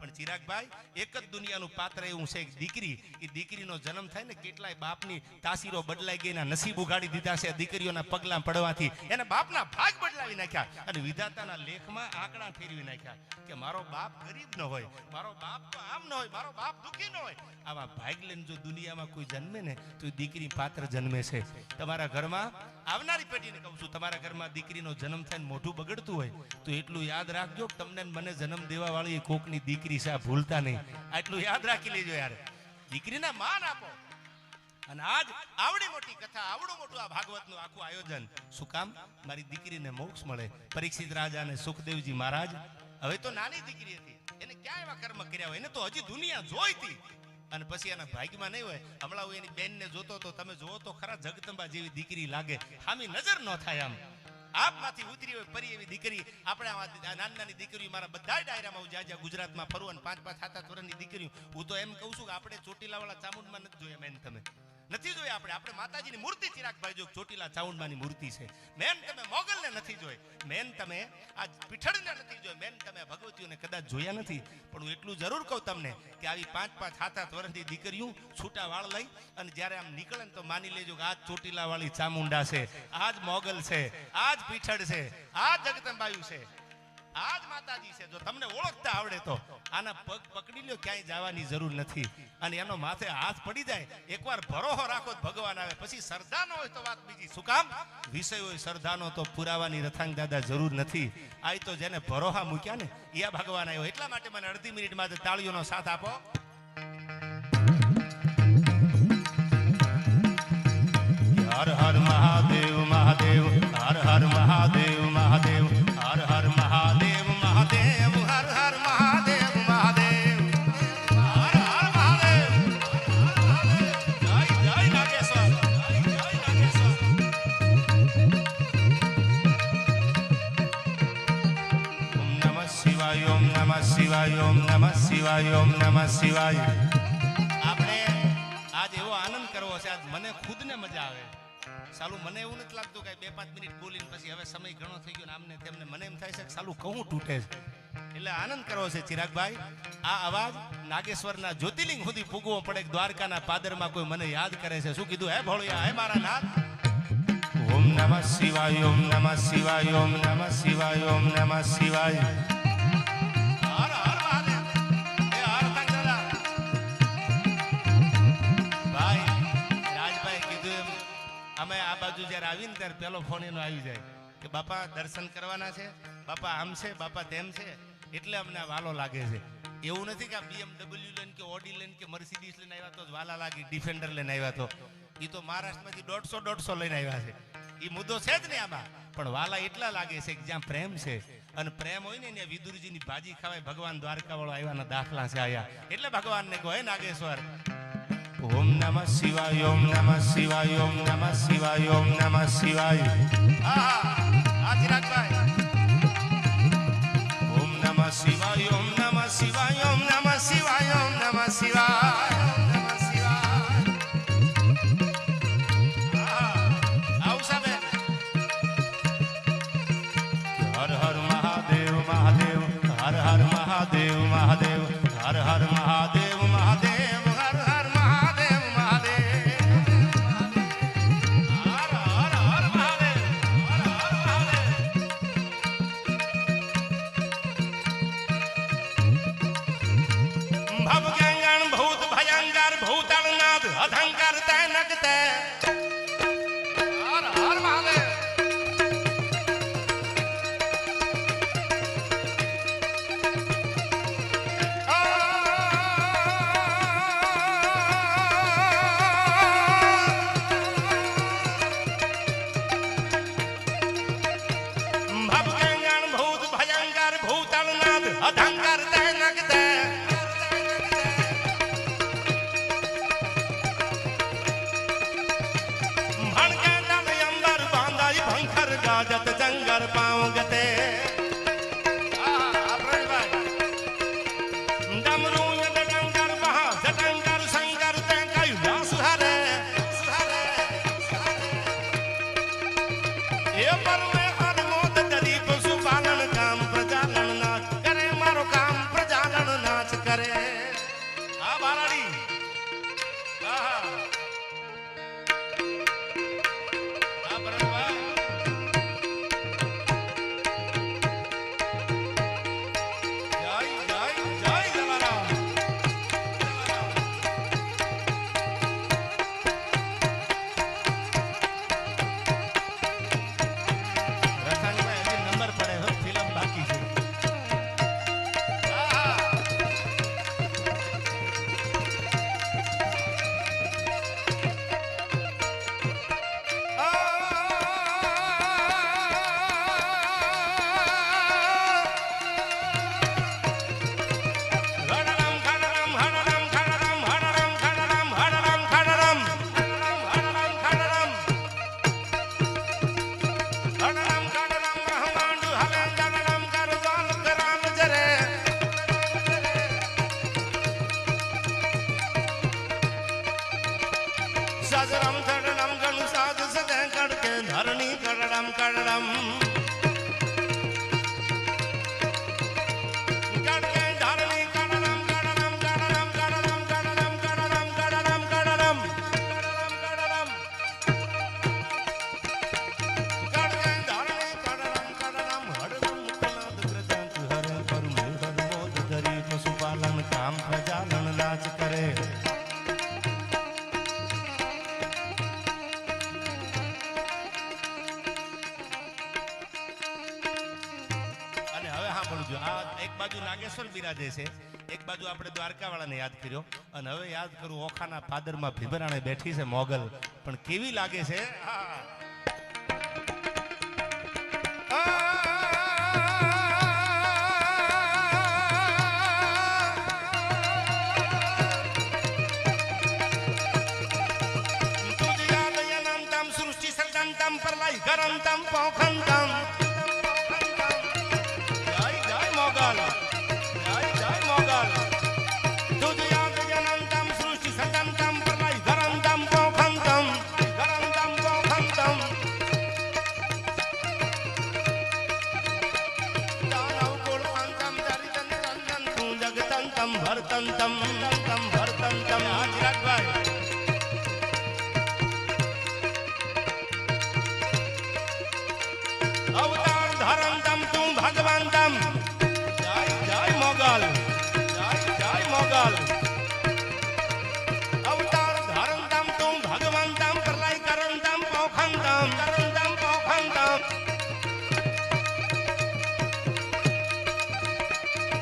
પણ ચિરાગભાઈ એક જ દુનિયાનું પાત્ર એવું છે, દીકરી. એ દીકરીનો જન્મ થાય ને કેટલાય બાપની તાસીરો બદલાઈ ગઈ, એના નસીબ ઉગાડી દીધા છે દીકરીઓના પગલાં પડવાથી. એને બાપના ભાગ બદલાવી નાખ્યા, અને વિધાતાના લેખમાં આંકડા ફેરવી નાખ્યા કે મારો બાપ ગરીબ ન હોય, મારો બાપ તો આમ ન હોય, મારો બાપ દુખી ન હોય. આવા ભાગ લઈને જો દુનિયામાં કોઈ જન્મે ને તો એ દીકરી પાત્ર જન્મે છે. તમારા ઘરમાં આવનારી પેઢીને કહું છું, તમારા ઘરમાં દીકરીનો જન્મ થાય ને મોઢું બગડતું હોય તો એટલું યાદ રાખજો, તમને મને જન્મ દેવા વાળી કોકની દીકરી છે, ભૂલતા નહીં. આટલું યાદ રાખી લેજો યાર. દીકરીને માન આપો. અને આજ આવડી મોટી કથા, આવડું મોટું આ ભાગવતનું આખું આયોજન. શું કામ? મારી દીકરીને મોક્ષ મળે. પરીક્ષિત રાજા અને સુખદેવજી મહારાજ હવે તો નાની દીકરી હતી, એને ક્યાં એવા કર્મ કર્યા હોય, એને તો હજી દુનિયા જોઈતી. અને પછી એના ભાગ્યમાં નહીં હોય. હમણાં હું એની બેનને જોતો તો, તમે જોવો તો ખરા, જગદંબા જેવી દીકરી લાગે, હામી નજર ન થાય. આમ આપમાંથી ઉતરી હોય પરી એવી દીકરી. આપણે નાની નાની દીકરીઓ, મારા બધા ડાયરામાં હું જ્યાં ગુજરાતમાં ફરવું, 5-5, 7-7 વર્ષની દીકરીઓ, હું તો એમ કહું છું કે આપણે ચોટીલાવાળા ચામુંડમાં નથી જોયા. મેન તમે નથી જોયા. આપણે માતાજીની મૂર્તિ, ચિરાગભાઈ જો ચોટીલા ચામુંડમાની મૂર્તિ છે. મેન તમે મોગલને નથી જોઈ, મેન તમે આ પીઠળને નથી જોઈ, મેન તમે ભગવતીઓને કદાચ જોયા નથી. પણ હું એટલું જરૂર કહું તમને કે આવી 5-5, 7-7 વર્ષની દીકરીઓ છૂટા વાળ લઈ અને જ્યારે આમ નીકળે ને તો માની લેજો કે આજ ચોટીલા વાળી ચામુંડા છે, આજ મોગલ છે, આજ પીઠળ છે, આજ જગદંબાયુ છે, આજ માતાજી છે. જો તમને ઓળખતા આવડે તો આના પગ પકડી લ્યો, ક્યાંય જવાની જરૂર નથી. અને એનો માથે હાથ પડી જાય, એકવાર ભરોહો રાખો ભગવાન આવે. પછી શ્રદ્ધા ન હોય તો વાત બીજી. શું કામ? વિષય હોય શ્રદ્ધાનો તો પુરાવાની રથાંગ દાદા જરૂર નથી. આ તો જેને ભરોહા મૂક્યા ને એ ભગવાન આવ્યો. એટલા માટે મને અડધી મિનિટમાં તાળીઓનો સાથ આપો. હર હર મહાદેવ મહાદેવ, હર હર મહાદેવ મહાદેવ, હર હર મહાદેવ મહાદેવ, હર હર મહાદેવ મહાદેવ, હર હર મહાદેવ. જય જય નાગેશ્વર, જય જય નાગેશ્વર. ઓમ નમઃ શિવાય, ઓમ નમઃ શિવાય, ઓમ નમઃ શિવાય, ઓમ નમઃ શિવાય. આપણે આજ એવો આનંદ કરવો છે, આજ મને ખુદને મજા આવે. સાલું મને એવું નથી લાગતું કે 2-5 મિનિટ બોલીને પછી હવે સમય ઘણો થઈ ગયો ને આમને તેમને. મને એમ થાય છે કે સાલું કહું તૂટે છે. એટલે આનંદ કરવો છે ચિરાગભાઈ. આ અવાજ નાગેશ્વરના જ્યોતિર્લિંગ સુધી પૂગવો પડે. દ્વારકાના પાદરમાં કોઈ મને યાદ કરે છે. શું કીધું? હે ભોળિયા, હે મારા નાથ. ઓમ નમઃ શિવાય, ઓમ નમઃ શિવાય, ઓમ નમઃ શિવાય, ઓમ નમઃ શિવાય. હર હર મહાદેવ. હે હર દાદા. ભાઈ રાજભાઈ કીધું એમ અમે આ બાજુ જ્યારે આવીને ત્યારે પેલો ફોન એનો આવી જાય કે બાપા દર્શન કરવાના છે, બાપા આમ છે, બાપા તેમ છે. એટલે અમને વાલો લાગે છે. એવું નથી કે આ BMW લઈને કે ઓડી લઈને કે મર્સિડીઝ લઈને આવ્યા તો વાલા લાગી, ડિફેન્ડર લઈને આવ્યા તો. એ તો મહારાષ્ટ્રમાંથી 150 લઈને આવ્યા છે. એ મુદ્દો છે જ નહીં આમાં. પણ વાલા એટલા લાગે છે કે જ્યાં પ્રેમ છે, અને પ્રેમ હોય ને ત્યાં વિદુરજીની ભાજી ખાવાય. ભગવાન દ્વારકા વાળો આવ્યાના દાખલા છે આયા. એટલે ભગવાનને કહો, હે નાગેશ્વર. ઓમ નમઃ શિવાય, ઓમ નમઃ શિવાય, ઓમ નમઃ શિવાય, ઓમ નમઃ શિવાય. આ ચિરાગભાઈ. ઓમ નમઃ શિવાય, ઓમ નમઃ શિવાય, ઓમ નમઃ શિવાય, ઓમ નમઃ શિવાય, ઓમ નમઃ શિવાય. આવું સાહેબ મહાદેવ મહાદેવ હર હર મહાદેવ મહાદેવ હર હર હર મહાદેવ હર હર મહાદેવ ભવ ગંગણ ભૂત ભયંકર ભૂતળનાદ અધંકર તૈનક તે હર હર મહાદેવ અધંકર તૈનક તે ભણકે દલ અંબર બાંધાઈ ભંખર ગાજત જંગર પાઉં ગતે ડમરૂ ડંગર બહા જટંગર શંકર તે કયું દાસ હરે એ પર મે હર મોદ કરી પશુપાલન કામ પ્રજાલન નાચ કરે મારો કામ પ્રજાલન નાચ કરે આ બારાડી આહા આ બરણભાઈ જય જય જય જલારામ રસાણીભાઈ હજી નંબર પડે હો ફિલ્મ બાકી છે સજરમ ચડડમ ગણુ સાધ સદે કડકે ધરણી કડડમ કડડમ કડકે ધરણી કડડમ કડડમ કડડમ કડડમ કડડમ કડડમ કડડમ કડડમ કડકે ધરણી કડડમ કડડમ હડદમ મુકનાદ ગ્રજંત હરે પરમે હરમોદ ધરી પશુપાલન કામ પ્રજાલન નાચ કરે આ એક બાજુ નાગેશ્વર બિરાજે છે એક બાજુ આપણે દ્વારકાવાળાને યાદ કર્યો અને હવે યાદ કરું ઓખાના પાદરમાં ભીબરાણે બેઠી છે મોગલ પણ કેવી લાગે છે સૃષ્ટિ સર્જનતમ પરલાઈ ગરમતમ પોખંતમ ભરતંતમ ભરતંતમ હાજરાભાઈ અવતાર ધરંતમ તું ભગવંતમ જય જય મોગલ જય જય મોગલ અવતાર ધરંતમ તું ભગવંતમ પ્રલય કરંતમ પોખંતમ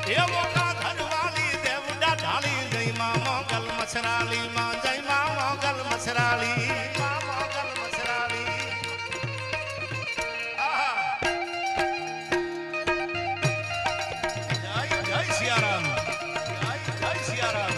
એ મોકા ધરવાલી દેવડા ઢાળી જય માં મોગલ મછરાલી માં જય માં મોગલ મછરાલી માં મોગલ મછરાલી જય જય સિયારામ જય જય સિયારામ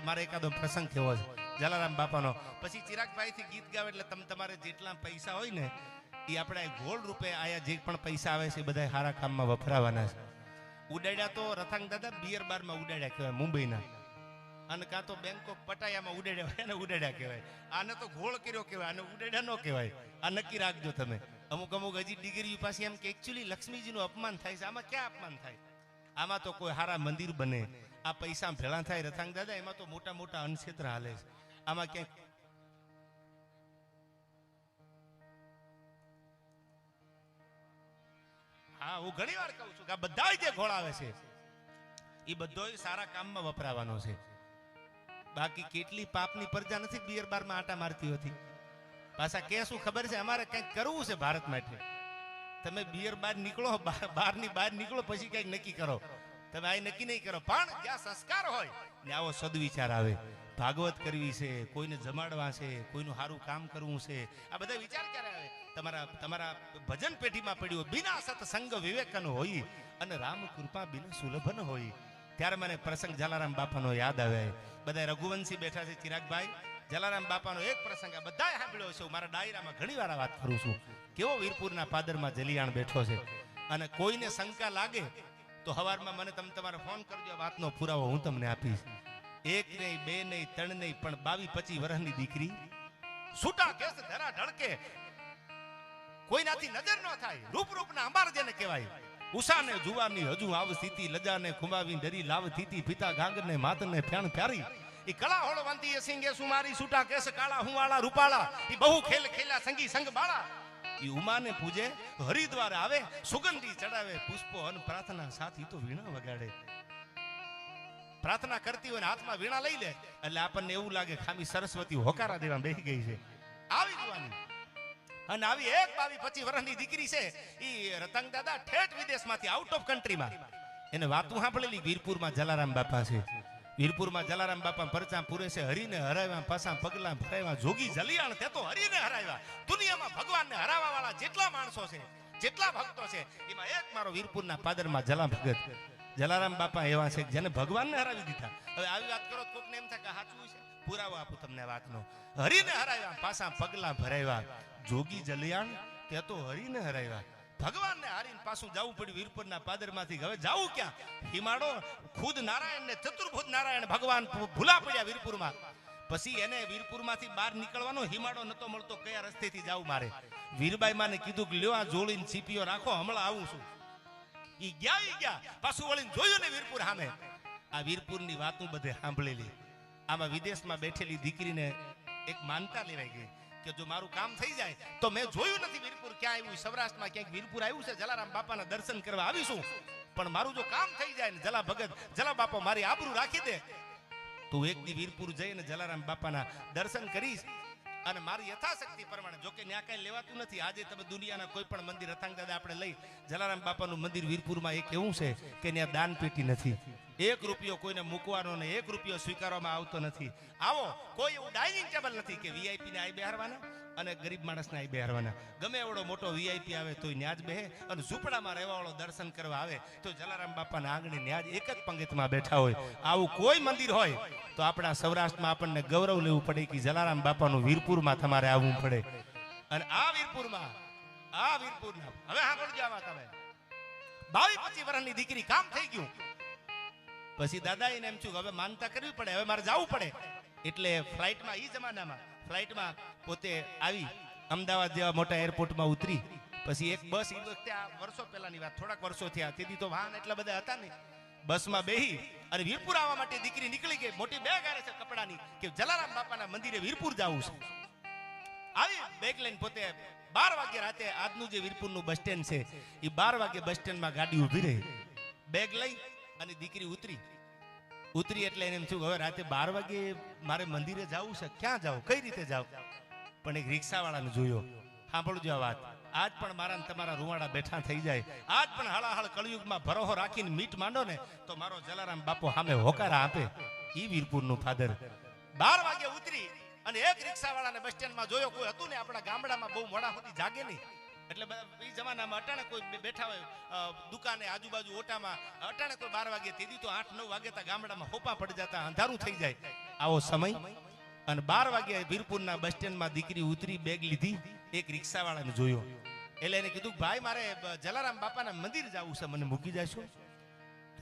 એટલે મારે એકાદો પ્રસંગ થયો છે જલારામ બાપાનો. પછી ચિરાગભાઈથી ગીત ગાવે એટલે તમારે જેટલા પૈસા હોય ને એ આપણે ગોળ રૂપે આયા જે પણ પૈસા આવે છે એ બધા સારા કામમાં વપરાવાના છે. ઉડાડ્યા તો રથાંગ દાદા બિયર બારમાં ઉડાડ્યા કહેવાય મુંબઈના, અને કાં તો બેંકોક પટાયામાં ઉડાડ્યા હોય એને ઉડાડ્યા કહેવાય. આને તો ગોળ કર્યો કહેવાય, આને ઉડાડ્યા ન કહેવાય. આ નક્કી રાખજો તમે. અમુક હજી ડિગ્રી પાસે એમ કે એકચ્યુઅલી લક્ષ્મીજીનું અપમાન થાય છે. આમાં ક્યાં અપમાન થાય? આમાં તો કોઈ સારા મંદિર બને, આ પૈસા ભેળા થાય રથાંગ દાદા, એમાં તો મોટા મોટા અન્નક્ષેત્ર હાલે છે. આમાં ક્યાંક હા હું ઘણી વાર કહું છું કે આ બધા જે ગોળ આવે છે એ બધો સારા કામમાં વપરાવાનો છે. બાકી કેટલી પાપની પ્રજા નથી બિયર બારમાં આટા મારતી હતી. પાછા કે શું ખબર છે, અમારે કંઈક કરવું છે ભારત માટે. તમે બિયર બાર નીકળો, બહારની બહાર નીકળો, પછી કંઈક નક્કી કરો. તમે આ નક્કી નહીં કરો, પણ જ્યાં સંસ્કાર હોય ને આવો સદવિચાર આવે. ભાગવત કરવી છે, કોઈને જમાડવા છે, કોઈનું સારું કામ કરવું છે, આ બધા વિચાર ક્યારે આવે? તમારા ભજન પેઢીમાં પડ્યું બિના સત્સંગ વિવેકન હોય અને રામ કૃપા બિના સુલભન હોય. ત્યારે મને પ્રસંગ જલારામ બાપાનો યાદ આવે. બધા રઘુવંશી બેઠા છે, ચિરાગભાઈ જલારામ બાપાનો એક પ્રસંગ આ બધાએ સાંભળ્યો છે. મારા ડાયરામાં ઘણી વાર વાત કરું છું. કેવો વીરપુરના પાદરમાં જલિયાણ બેઠો છે, અને કોઈને શંકા લાગે તો હવારમાં મને તમારે ફોન કરજો, વાતનો પુરાવો હું તમને આપીશ. એક નહીં, બે નહીં, ત્રણ નહીં, પણ 22-25 વર્ષની દીકરી છૂટા કેસ ધરા ઢળકે, કોઈનાથી નજર ન થાય, રૂપના અંબાર જેને કહેવાય. ઉષાને જુવાની હજુ આવ સ્થિતિ, લજાને ખુમાવી ડરી લાવ થીતી, પિતા ગાંગને માતને ફ્યાણ પ્યારી. ઈ કળા હોળવંતી સિંગે સુમારી, છૂટા કેસ કાળા હુવાળા રૂપાળા, ઈ બહુ ખેલ ખેલા સંગી સંગ બાળા. ઈ ઉમાને પૂજે, હરિદ્વાર આવે, સુગંધી ચડાવે, પુષ્પો અન પ્રાર્થના સાથ ઈ તો વીણા વગાડે. પ્રાર્થના કરતી હોય ને હાથમાં વીણા લઈ લે એટલે આપણને એવું લાગે ખામી સરસ્વતી હોકારા દેવા બેસી ગઈ છે. આવી જવાની. અને આવી એક 22-25 વર્ષની દીકરી છે, ઈ રતંગ દાદા ઠેઠ વિદેશમાંથી, આઉટ ઓફ કન્ટ્રીમાં, એને વાતું સાંભળેલી વીરપુરમાં જલારામ બાપા છે. વીરપુરમાં જલારામ બાપા પરચા પૂરે છે, હરીને હરાવ્યા, પાછા પગલા ભરાવ્યા, જોગી જલિયાણ તે તો હરીને હરાવ્યા. દુનિયામાં ભગવાનને હરાવવા વાળા જેટલા માણસો છે, જેટલા ભક્તો છે, એમાં એક મારો વીરપુરના પાદરમાં જલા ભગત જલારામ બાપા એવા છે જેને ભગવાનને હરાવી દીધા. હવે આવી વાત કરો કોકને એમ થાય કે સાચું છે, પુરાવો આપું તમને વાતનો. હરીને હરાવ્યા, પાછા પગલા ભરાવ્યા, જોગી જલિયાણ તે તો હરીને હરાવ્યા. ભગવાનને હારીને પાછું જવું પડ્યું વીરપુરના પાદરમાંથી. હવે જાવું ક્યાં? હિમાડો ખુદ નારાયણ ને ચતુર્ભુજ નારાયણ ભગવાન ભૂલા પડ્યા વીરપુરમાં. પછી એને વીરપુરમાંથી બહાર નીકળવાનો હિમાડો નતો મળતો, કયા રસ્તેથી જાવું મારે. વીરબાઈ માને કીધું કે લ્યો આ જોડીને સીપીઓ રાખો, હમણાં આવું છું. ઈ ગયા પાછું વળીને જોયું ને વીરપુર સામે. આ વીરપુરની વાતું બધે સાંભળેલી. આમાં વિદેશમાં બેઠેલી દીકરીને એક માનતા લેવાઈ ગઈ કે જો મારું કામ થઈ જાય તો, મેં જોયું નથી વીરપુર ક્યાં આવ્યું, સૌરાષ્ટ્રમાં ક્યાંક વીરપુર આવ્યું છે, જલારામ બાપાના દર્શન કરવા આવીશું, પણ મારું જો કામ થઈ જાય ને જલા ભગત જલા બાપા મારી આબરૂ રાખી દે તો એક દી વીરપુર જઈને જલારામ બાપાના દર્શન કરીશ. અને મારી યથાશક્તિ પ્રમાણે, જો કે ન્યા કઈ લેવાતું નથી. આજે તમે દુનિયાના કોઈ પણ મંદિર રથાંગ દાદા આપણે લઈ, જલારામ બાપાનું મંદિર વીરપુરમાં એક એવું છે કે ત્યાં દાન પેટી નથી. 1 રૂપિયો કોઈને મૂકવાનો ને 1 રૂપિયો સ્વીકારવામાં આવતો નથી. આવો કોઈ એવું ડાઇનિંગ ટેબલ નથી કે વીઆઈપી ને આઈ બેહારવાના અને ગરીબ માણસને આઈ બેહારવાના. ગમે એવડો મોટો વીઆઈપી આવે તોય ન્યાજ બેહે, અને ઝૂંપડામાં રહેવાવાળો દર્શન કરવા આવે તો જલારામ બાપાના આંગણે ન્યાજ એક જ પંગતમાં બેઠા હોય. આવું કોઈ મંદિર હોય તો આપણા સૌરાષ્ટ્રમાં આપણને ગૌરવ લેવું પડે કે જલારામ બાપાનું વીરપુરમાં તમારે આવવું પડે. અને આ વીરપુરના હવે સાંભળજો આમાં તમે 22-25 વર્ષની દીકરી, કામ થઈ ગયું. પછી દાદા એને એમ થયું હવે માનતા કરવી પડે, હવે મારે જવું પડે. એટલે ફ્લાઇટમાં, ઈ જમાનામાં ફ્લાઇટમાં પોતે આવી અમદાવાદ જેવા મોટા એરપોર્ટમાં ઉતરી. પછી એક બસ, એ વખતે આ વર્ષો પહેલાની વાત, થોડાક વર્ષો થયા, તેથી તો વાહન એટલા બધા હતા નહીં. બસમાં બેહી અને વીરપુર આવવા માટે દીકરી નીકળી ગઈ. મોટી બેગ આવે છે કપડાની કે જલારામ બાપાના મંદિરે વીરપુર જવું છે. આવી બેગ લઈને પોતે 12 વાગે રાતે, આજનું જે વીરપુરનું બસ સ્ટેન્ડ છે એ 12 વાગે બસ સ્ટેન્ડમાં ગાડી ઊભી રહી. બેગ લઈ અને દીકરી ઉતરી એટલે એને એમ થયું હવે રાતે 12 વાગે મારે મંદિરે જવું છે, ક્યાં જાવ, કઈ રીતે જાવ? પણ એક રિક્ષાવાળાને જોયો. સાંભળજો આ વાત. આજ પણ મારા ને તમારા રૂવાડા બેઠા થઈ જાય, આજ પણ હળાહળ કળયુગમાં ભરોહો રાખીને મીટ માંડો ને તો મારો જલારામ બાપો સામે હોકારા આપે. ઈ વીરપુરનું ફાધર 12 વાગે ઉતરી અને એક રિક્ષાવાળાને બસ સ્ટેન્ડમાં જોયો. કોઈ હતું ને આપણા ગામડામાં બહુ મોડા સુધી જાગે નહીં, એટલે એ જમાનામાં અટાણે કોઈ બેઠા હોય દુકાને આજુબાજુ ઓટામાં, અટાણે કોઈ 12 વાગે, તેથી તો 8-9 વાગે તા ગામડામાં હોપા પડી જતા, અંધારું થઈ જાય. આવો સમય અને 12 વાગ્યા વીરપુરના બસ સ્ટેન્ડમાં દીકરી ઉતરી, બેગ લીધી, એક રિક્ષાવાળાને જોયો. એટલે એને કીધું ભાઈ મારે જલારામ બાપાના મંદિર જવું છે, મને મૂકી જશો?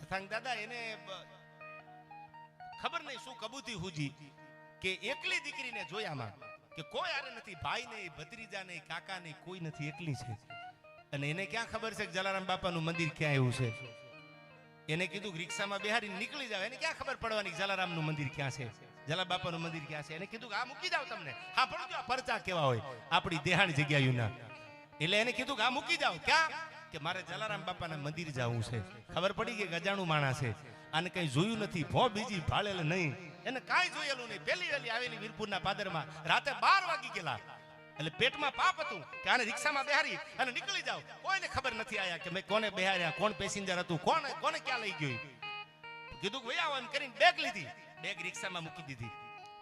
તથાંગ દાદા એને ખબર નહીં શું કબૂતી હુજી કે એકલી દીકરીને જોયામાં કે કોઈ આરે નથી, ભાઈ નહીં, ભત્રીજા નહીં, કાકા નહીં, કોઈ નથી, એકલી છે. અને એને ક્યાં ખબર છે કે જલારામ બાપાનું મંદિર ક્યાં આવ્યું છે? એને કીધું રિક્ષામાં બેહારીને નીકળી જાવ, એને ક્યાં ખબર પડવાની જલારામનું મંદિર ક્યાં છે, જલા બાપાનું મંદિર ક્યાં છે? એને કીધું કે આ મૂકી જાવ, તમને હા પડજો આ પરચા કેવા હોય આપણી દેહાણી જગ્યાયુંના. એટલે એને કીધું કે આ મૂકી જાવ. ક્યાં? કે મારે જલારામ બાપાના મંદિર જવું છે. ખબર પડી કે ગજાણું માણસ છે, આને કઈ જોયું નથી, ભો બીજી ભાળેલ નહીં, એને કાંઈ જોયેલું નહીં. પહેલી વહેલી આવેલી વીરપુરના પાદરમાં રાતે 12 વાગી ગયેલા. એટલે પેટમાં પાપ હતું કે આને રિક્ષામાં બેહારી અને નીકળી જાવ. કોઈને ખબર નથી આયા કે મેં કોને બેહાર્યા, કોણ પેસેન્જર હતું, કોને ક્યાં લઈ ગયું. કીધું ભાઈ આવો એમ કરીને બેગ લીધી, બેગ રિક્ષામાં મૂકી દીધી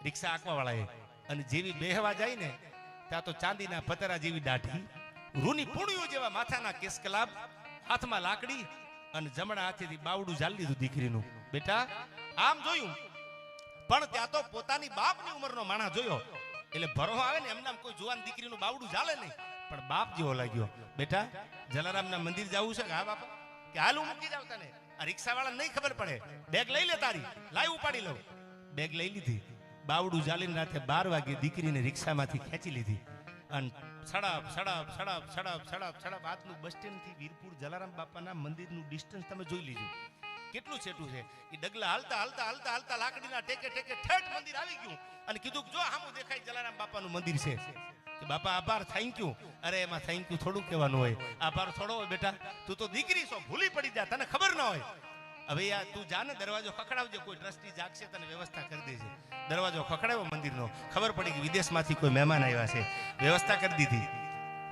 રિક્ષા આંકવાવાળાએ. અને જેવી બેહવા જાય ને ત્યાં તો ચાંદીના પતરા જેવી દાઢી, રૂની પૂણીઓ જેવા માથાના કેસકલાબ, હાથમાં લાકડી અને જમણા હાથેથી બાવડું ઝાલી લીધું દીકરીનું. બેટા આમ જોયું પણ ત્યાં તો પોતાની બાપની ઉંમરનો માણસ જોયો એટલે ભરોહો આવે ને એમનામ કોઈ જુવાન દીકરીનું બાવડું ઝાલે નહીં, પણ બાપ જેવો લાગ્યો. બેટા જલારામના મંદિર જવું છે? હા બાપા. કે હાલ હું મૂકી જાવ તને. આ રિક્ષાવાળાને નહીં ખબર પડે, બેગ લઈ લે તારી, લાઈ ઉપાડી લઉં. બેગ લઈ લીધી, બાવડું ઝાલીને રાતે 12 વાગે દીકરીને રિક્ષામાંથી ખેંચી લીધી અને સડપ સડપ સડપ સડપ સડપ સડપ આજનું બસ સ્ટેન્ડ થી વીરપુર જલારામ બાપાના મંદિરનું ડિસ્ટન્સ તમે જોઈ લીજો કેટલું છેટું છે. એ ડગલા હાલતા હાલતા હાલતા હાલતા લાકડીના ટેકે ટેકે ઠેઠ મંદિર આવી ગયું અને કીધું જો સામું દેખાય જલારામ બાપાનું મંદિર છે. કે બાપા આભાર, થેન્ક યુ. અરે એમાં થેન્ક યુ થોડું કહેવાનું હોય, આભાર થોડો હોય. બેટા તું તો દીકરી છો, ભૂલી પડી જા, તને ખબર ન હોય. હવે યાર તું જાને દરવાજો ખખડાવજો, કોઈ ટ્રસ્ટી જાગશે તને વ્યવસ્થા કરી દેજે. દરવાજો ખખડાવ્યો મંદિરનો, ખબર પડી કે વિદેશમાંથી કોઈ મહેમાન આવ્યા છે, વ્યવસ્થા કરી દીધી.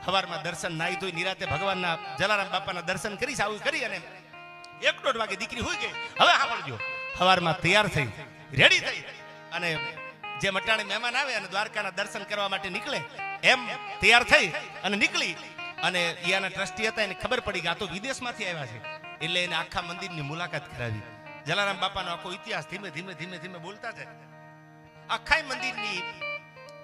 સવારમાં દર્શન નાઈ ધોઈ નિરાતે ભગવાનના જલારામ બાપાના દર્શન કરી આવું કરી અને 1-1.5 વાગે દીકરી હોઈ ગઈ. હવે સાંભળજો, સવારમાં તૈયાર થઈ રેડી થઈ અને જે મટાણે મહેમાન આવે અને દ્વારકાના દર્શન કરવા માટે નીકળે એમ તૈયાર થઈ અને નીકળી. અને યાના ટ્રસ્ટી હતા, એને ખબર પડી કે આ તો વિદેશમાંથી આવ્યા છે, એટલે એને આખા મંદિરની મુલાકાત કરાવી. જલારામ બાપાનો આખો ઇતિહાસ ધીમે ધીમે ધીમે ધીમે બોલતા જાય. આખા મંદિરની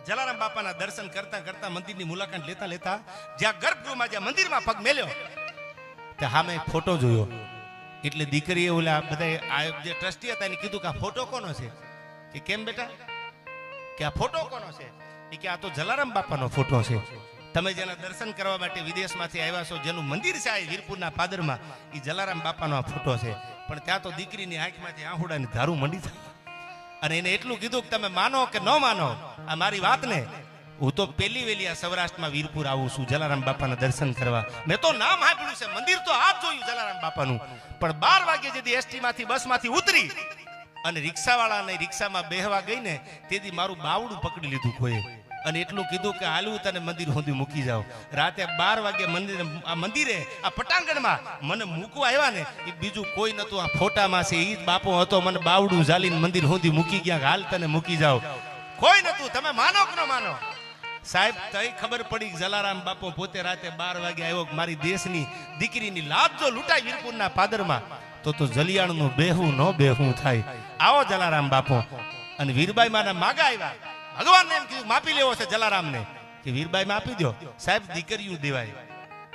જલારામ બાપાના દર્શન કરતા કરતા મંદિરની મુલાકાત લેતા લેતા જ્યાં ગર્ભગૃહમાં જ્યાં મંદિરમાં પગ મેલ્યો ત્યાં સામે ફોટો જોયો. એટલે દીકરીએ ઓલા બધા જે ટ્રસ્ટી હતા એને કીધું કે આ ફોટો કોનો છે? કે કેમ બેટા? કે આ ફોટો કોનો છે? એ કે આ તો જલારામ બાપાનો ફોટો છે. તમે જેના દર્શન કરવા માટે વિદેશમાંથી આવ્યા છો, જેનું મંદિર છે આ વીરપુરના પાદરમાં, એ જલારામ બાપાનો આ ફોટો છે. પણ ત્યાં તો દીકરીની આંખમાંથી આંખોડાની ધારું મંડી થઈ અને એને એટલું કીધું કે તમે માનો કે ન માનો આ મારી વાતને, હું તો પહેલી વેલી આ સૌરાષ્ટ્રમાં વીરપુર આવું છું જલારામ બાપાના દર્શન કરવા. મેં તો નામ સાંભળ્યું છે, મંદિર તો આ જોયું જલારામ બાપાનું, પણ 12 વાગે જેથી એસટી માંથી બસમાંથી ઉતરી અને રિક્ષાવાળાને રિક્ષામાં બેહવા ગઈ ને તેથી મારું બાવડું પકડી લીધું કોઈએ અને એટલું કીધું કે હાલું તને મંદિર સુધી મૂકી જાવ. રાતે 12 વાગે મંદિરે આ પટાંગણમાં મને મૂકવા આવ્યા ને એ બીજું કોઈ નતું, આ ફોટામાં છે ઈ જ બાપો હતો. મને બાવડું ઝાલીને મંદિર સુધી મૂકી ગયા, હાલ તને મૂકી જાવ. કોઈ નતું, તમે માનો કે ન માનો. સાહેબ તઈ ખબર પડી જલારામ બાપો પોતે રાતે 12 વાગે આવ્યો. મારી દેશની દીકરીની લાજ જો લૂંટાઈ વીરપુરના પાદરમાં તો જલિયાણનું બેહું ન બેહું થાય. આવો જલારામ બાપો. અને વીરબાઈ માના માગા આવ્યા, ભગવાનને એમ કીધું માપી લેવો છે જલારામને કે વીરબાઈ માપી દો. સાહેબ દીકરીયું દેવાય,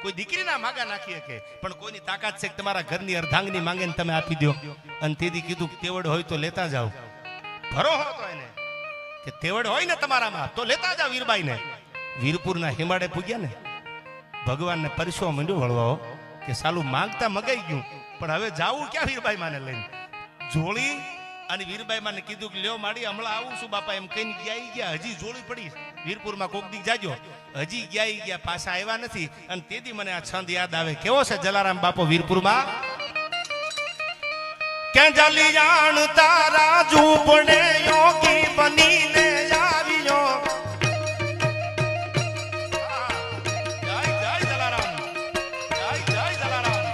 કોઈ દીકરીના માગા નાખી શકે પણ કોઈની તાકાત છે કે તમારા ઘરની અર્ધાંગની માંગે ને તમે આપી દો. અને તેથી કીધું તેવડ હોય તો લેતા જાઓ. ભરોસો હતો એને કે તેવડ હોય ને તમારામાં તો લેતા જાઓ વીરબાઈને. વીરપુરના હિમાડે પૂગ્યા ને ભગવાનને પરસો મંડ્યો વળવાઓ કે સાલું માંગતા મગાઈ ગયું, પણ હવે જાવું ક્યાં વીરબાઈ માને લઈને? જોડી અને વીરબાઈ માને કીધું કે લ્યો માડી હમણાં આવું છું બાપા એમ કહીને ગયા. હજી જોડી પડી વીરપુરમાં કોક દી જાજો, હજી ગયા પાછા આવ્યા નથી. અને તેથી મને આ છંદ યાદ આવે. કેવો છે જલારામ બાપો વીરપુરમાં? કે જલિયાણ તારા ઝૂંપડે યોગી બનીને આવ્યો. જય જય જલારામ, જય જય જલારામ.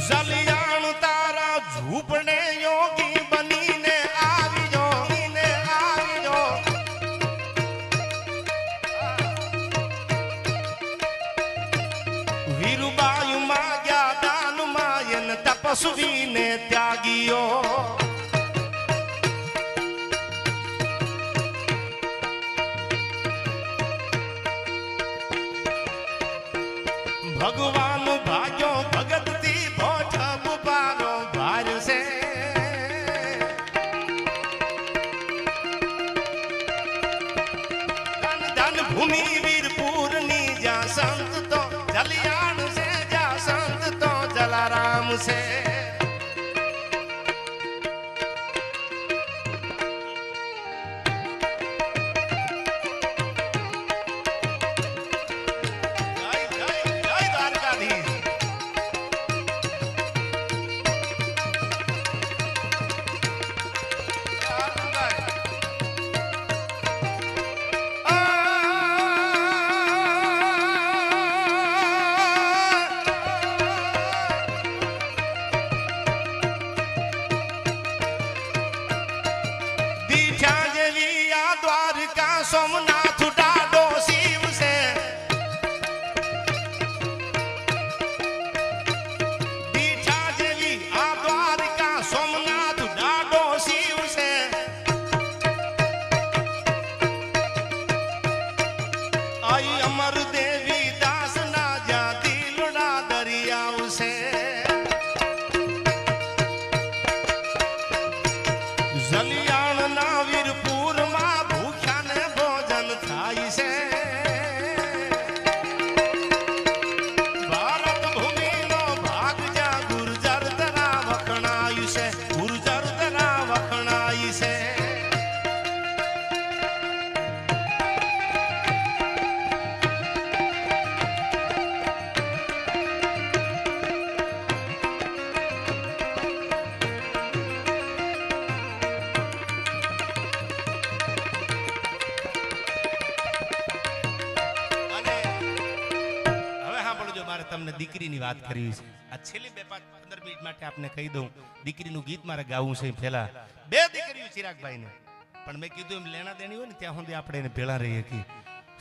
જલિયાણ તારા ઝૂંપડે યોગી બનીને આવ્યો. તપસ્વીને ત્યાગીઓ ભગવાન ભાગ્યો ભગતથી ભોજ બારો ભાર છે ધન ભૂમિ વીરપુરની જ્યાં સંત તો જલિયાણ છે જ્યાં સંત તો જલારામ છે સોમનાથ ડાડો શિવ છે દીઠા જેવી આ દ્વારકા સોમનાથ ડાડો શિવ છે આઈ અમર દેવી દાસ ના જ્યાં દિલડા દરિયાવ છે જલિયાણ ના વીરપુર માં ભારત ભૂમિનો ભાગ જ્યાં ગુર્જર તરા વખણાયું છે ગુર્જર તરા વખણાય છે મારે તમને દીકરીની વાત કરવી છે આ છેલ્લી 2-15 મિનિટ માટે આપને કહી દઉં દીકરીનું ગીત મારે ગાવું છે પહેલા 2 દીકરીઓ ચિરાગભાઈને પણ મેં કીધું એમ લેણા દેણી હોય ને ત્યાં સુધી આપણે એને ભેળા રહી શકીએ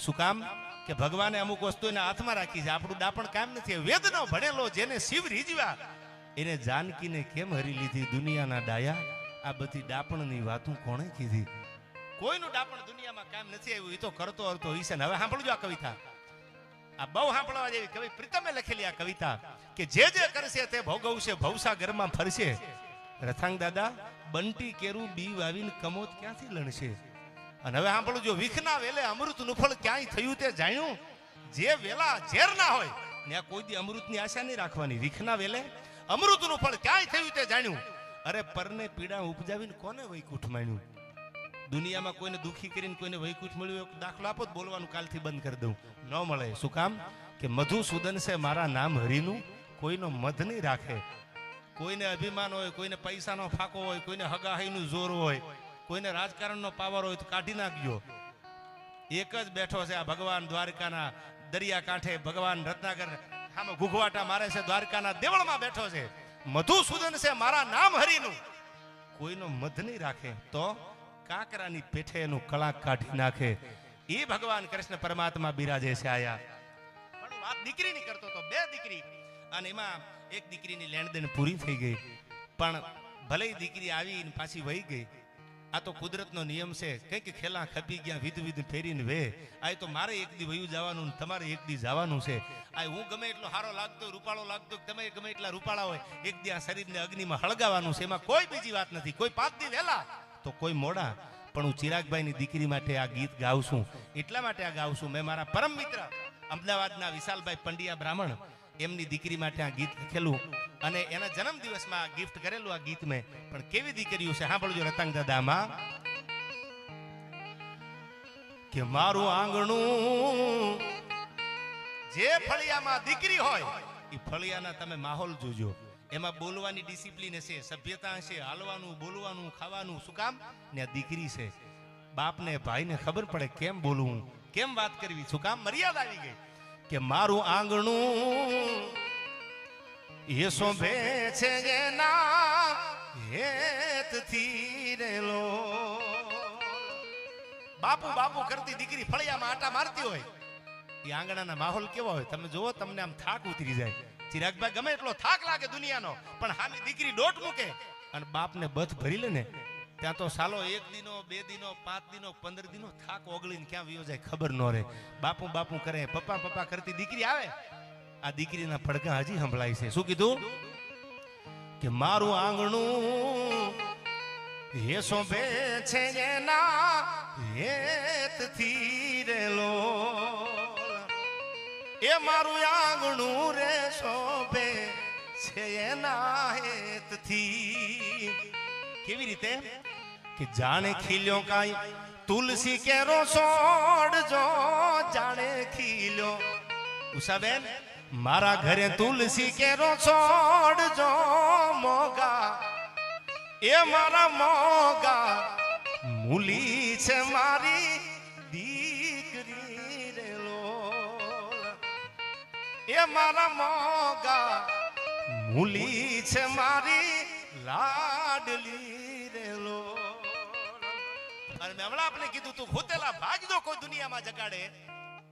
શું કામ કે ભગવાને અમુક વસ્તુ એના હાથમાં રાખી છે આપણું ડાપણ કામ નથી વેદનો ભણેલો જેને શિવ રીઝવ્યા એને જાનકીને કેમ હરી લીધી દુનિયાના ડાયા આ બધી ડાપણની વાતું કોણે કીધી કોઈનું ડાપણ દુનિયામાં કામ નથી આવ્યું એ તો કરતો કરતો હશે ને હવે સાંભળજો આ કવિતા આ બહુ સાંભળવા જેવી કવિ પ્રીતમે લખેલી આ કવિતા કે જે કરશે તે ભોગવશે ભવસાગરમાં ફરશે રથાંગ દાદા બંટી કેરું બી વાવીને કમોત ક્યાંથી લણશે અને હવે સાંભળજો વિખના વેલે અમૃતનું ફળ ક્યાંય થયું તે જાણ્યું જે વેલા ઝેર ના હોય ત્યાં કોઈ દી અમૃતની આશા નહીં રાખવાની વિખના વેલે અમૃતનું ફળ ક્યાંય થયું તે જાણ્યું અરે પરને પીડા ઉપજાવીને કોને વૈકુંઠ માન્યું દુનિયામાં કોઈને દુખી કરીને કોઈને વૈકુંઠ મળ્યું દાખલો આપો તો બોલવાનું કાલથી બંધ કરી દઉં ન મળે શું કામ કે મધુસૂદન છે મારા નામ હરિનું કોઈનો મધ નહીં રાખે કોઈને અભિમાન હોય કોઈને પૈસાનો ફાકો હોય કોઈને હગાહીનું જોર હોય કોઈને રાજકારણનો પાવર હોય તો કાઢી નાખજો એક જ બેઠો છે આ ભગવાન દ્વારકાના દરિયા કાંઠે ભગવાન રત્નાકર આમાં ઘૂઘવાટા મારે છે દ્વારકાના દેવળમાં બેઠો છે મધુસૂદન છે મારા નામ હરિનું કોઈનો મધ નહીં રાખે તો કાકરાની પેઠે એનું કળાક કાઢી નાખે એ ભગવાન કૃષ્ણ પરમાત્મા બિરાજે છે આયા પણ વાત દીકરીની કરતો તો 2 દીકરી અને એમાં એક દીકરીની લેણદેણ પૂરી થઈ ગઈ પણ ભલે દીકરી આવી પાછી વહી ગઈ આ તો કુદરતનો નિયમ છે કંઈક ખેલા ખપી ગયા વિધ ફેરીને વે આ તો મારે એક દી વયું જવાનું તમારે એક દી જવાનું છે આ હું ગમે એટલો હારો લાગતો રૂપાળો લાગતો તમે ગમે એટલા રૂપાળા હોય એક દી આ શરીરને અગ્નિમાં હળગાવાનું છે એમાં કોઈ બીજી વાત નથી કોઈ 5 દી વહેલા તો કોઈ મોડા પણ હું ચિરાગભાઈની દીકરી માટે આ ગીત ગાઉં છું એટલા માટે આ ગાઉં છું મેં મારા પરમ મિત્ર અમદાવાદના વિશાલભાઈ પંડ્યા બ્રાહ્મણ એમની દીકરી માટે આ ગીત લખેલું અને એના જન્મદિવસમાં ગિફ્ટ કરેલું આ ગીત મેં પણ કેવી દીકરીઓ છે સાંભળજો રતંગ દાદામાં કે મારું આંગણું જે ફળિયામાં દીકરી હોય એ ફળિયાના તમે માહોલ જોજો એમાં બોલવાની ડિસિપ્લિન હશે સભ્યતા હશે હાલવાનું બોલવાનું ખાવાનું શું કામ ને આ દીકરી છે બાપને ભાઈને ખબર પડે કેમ બોલવું કેમ વાત કરવી શું કામ મર્યાદા આવી ગઈ કે મારું આંગણું એ શોભે છે એના હેતથી રેલો બાપુ બાપુ કરતી દીકરી ફળિયામાં આટા મારતી હોય એ આંગણાના માહોલ કેવા હોય તમે જોવો તમને આમ થાક ઉતરી જાય ચિરાગભાઈ ગમે એટલો થાક લાગે દુનિયાનો, પણ હામી દીકરી દોટ મૂકે અને બાપને બથ ભરી લે ને, ત્યાં તો સાલો 1 દિનો 2 દિનો 5 દિનો 15 દિનો થાક ઓગળીને ક્યાં વયો જાય ખબર ન રહે. બાપુ બાપુ કરે, પપ્પા પપ્પા કરતી દીકરી આવે, આ દીકરીના પડઘા હજી સંભળાય છે. શું કીધું કે મારું આંગણું હે શોભે છે એના હેતથી રેલો, એ મારું આંગણું રે શોભે છે એના હેતથી. કેવી રીતે કે જાણે ખીલ્યો કાઈ તુલસી કેરો છોડજો, જાણે ખીલ્યો ઉષાબેન મારા ઘરે તુલસી કેરો છોડજો મોગા, એ મારા મોગા મૂલી છે મારી દીકરી રેલો, એ મારા મોગા મૂલી છે મારી લાડલી રેલો. અને મેં હમણાં આપણે કીધું તું હુતેલા ભાગ જો કોઈ દુનિયામાં જગાડે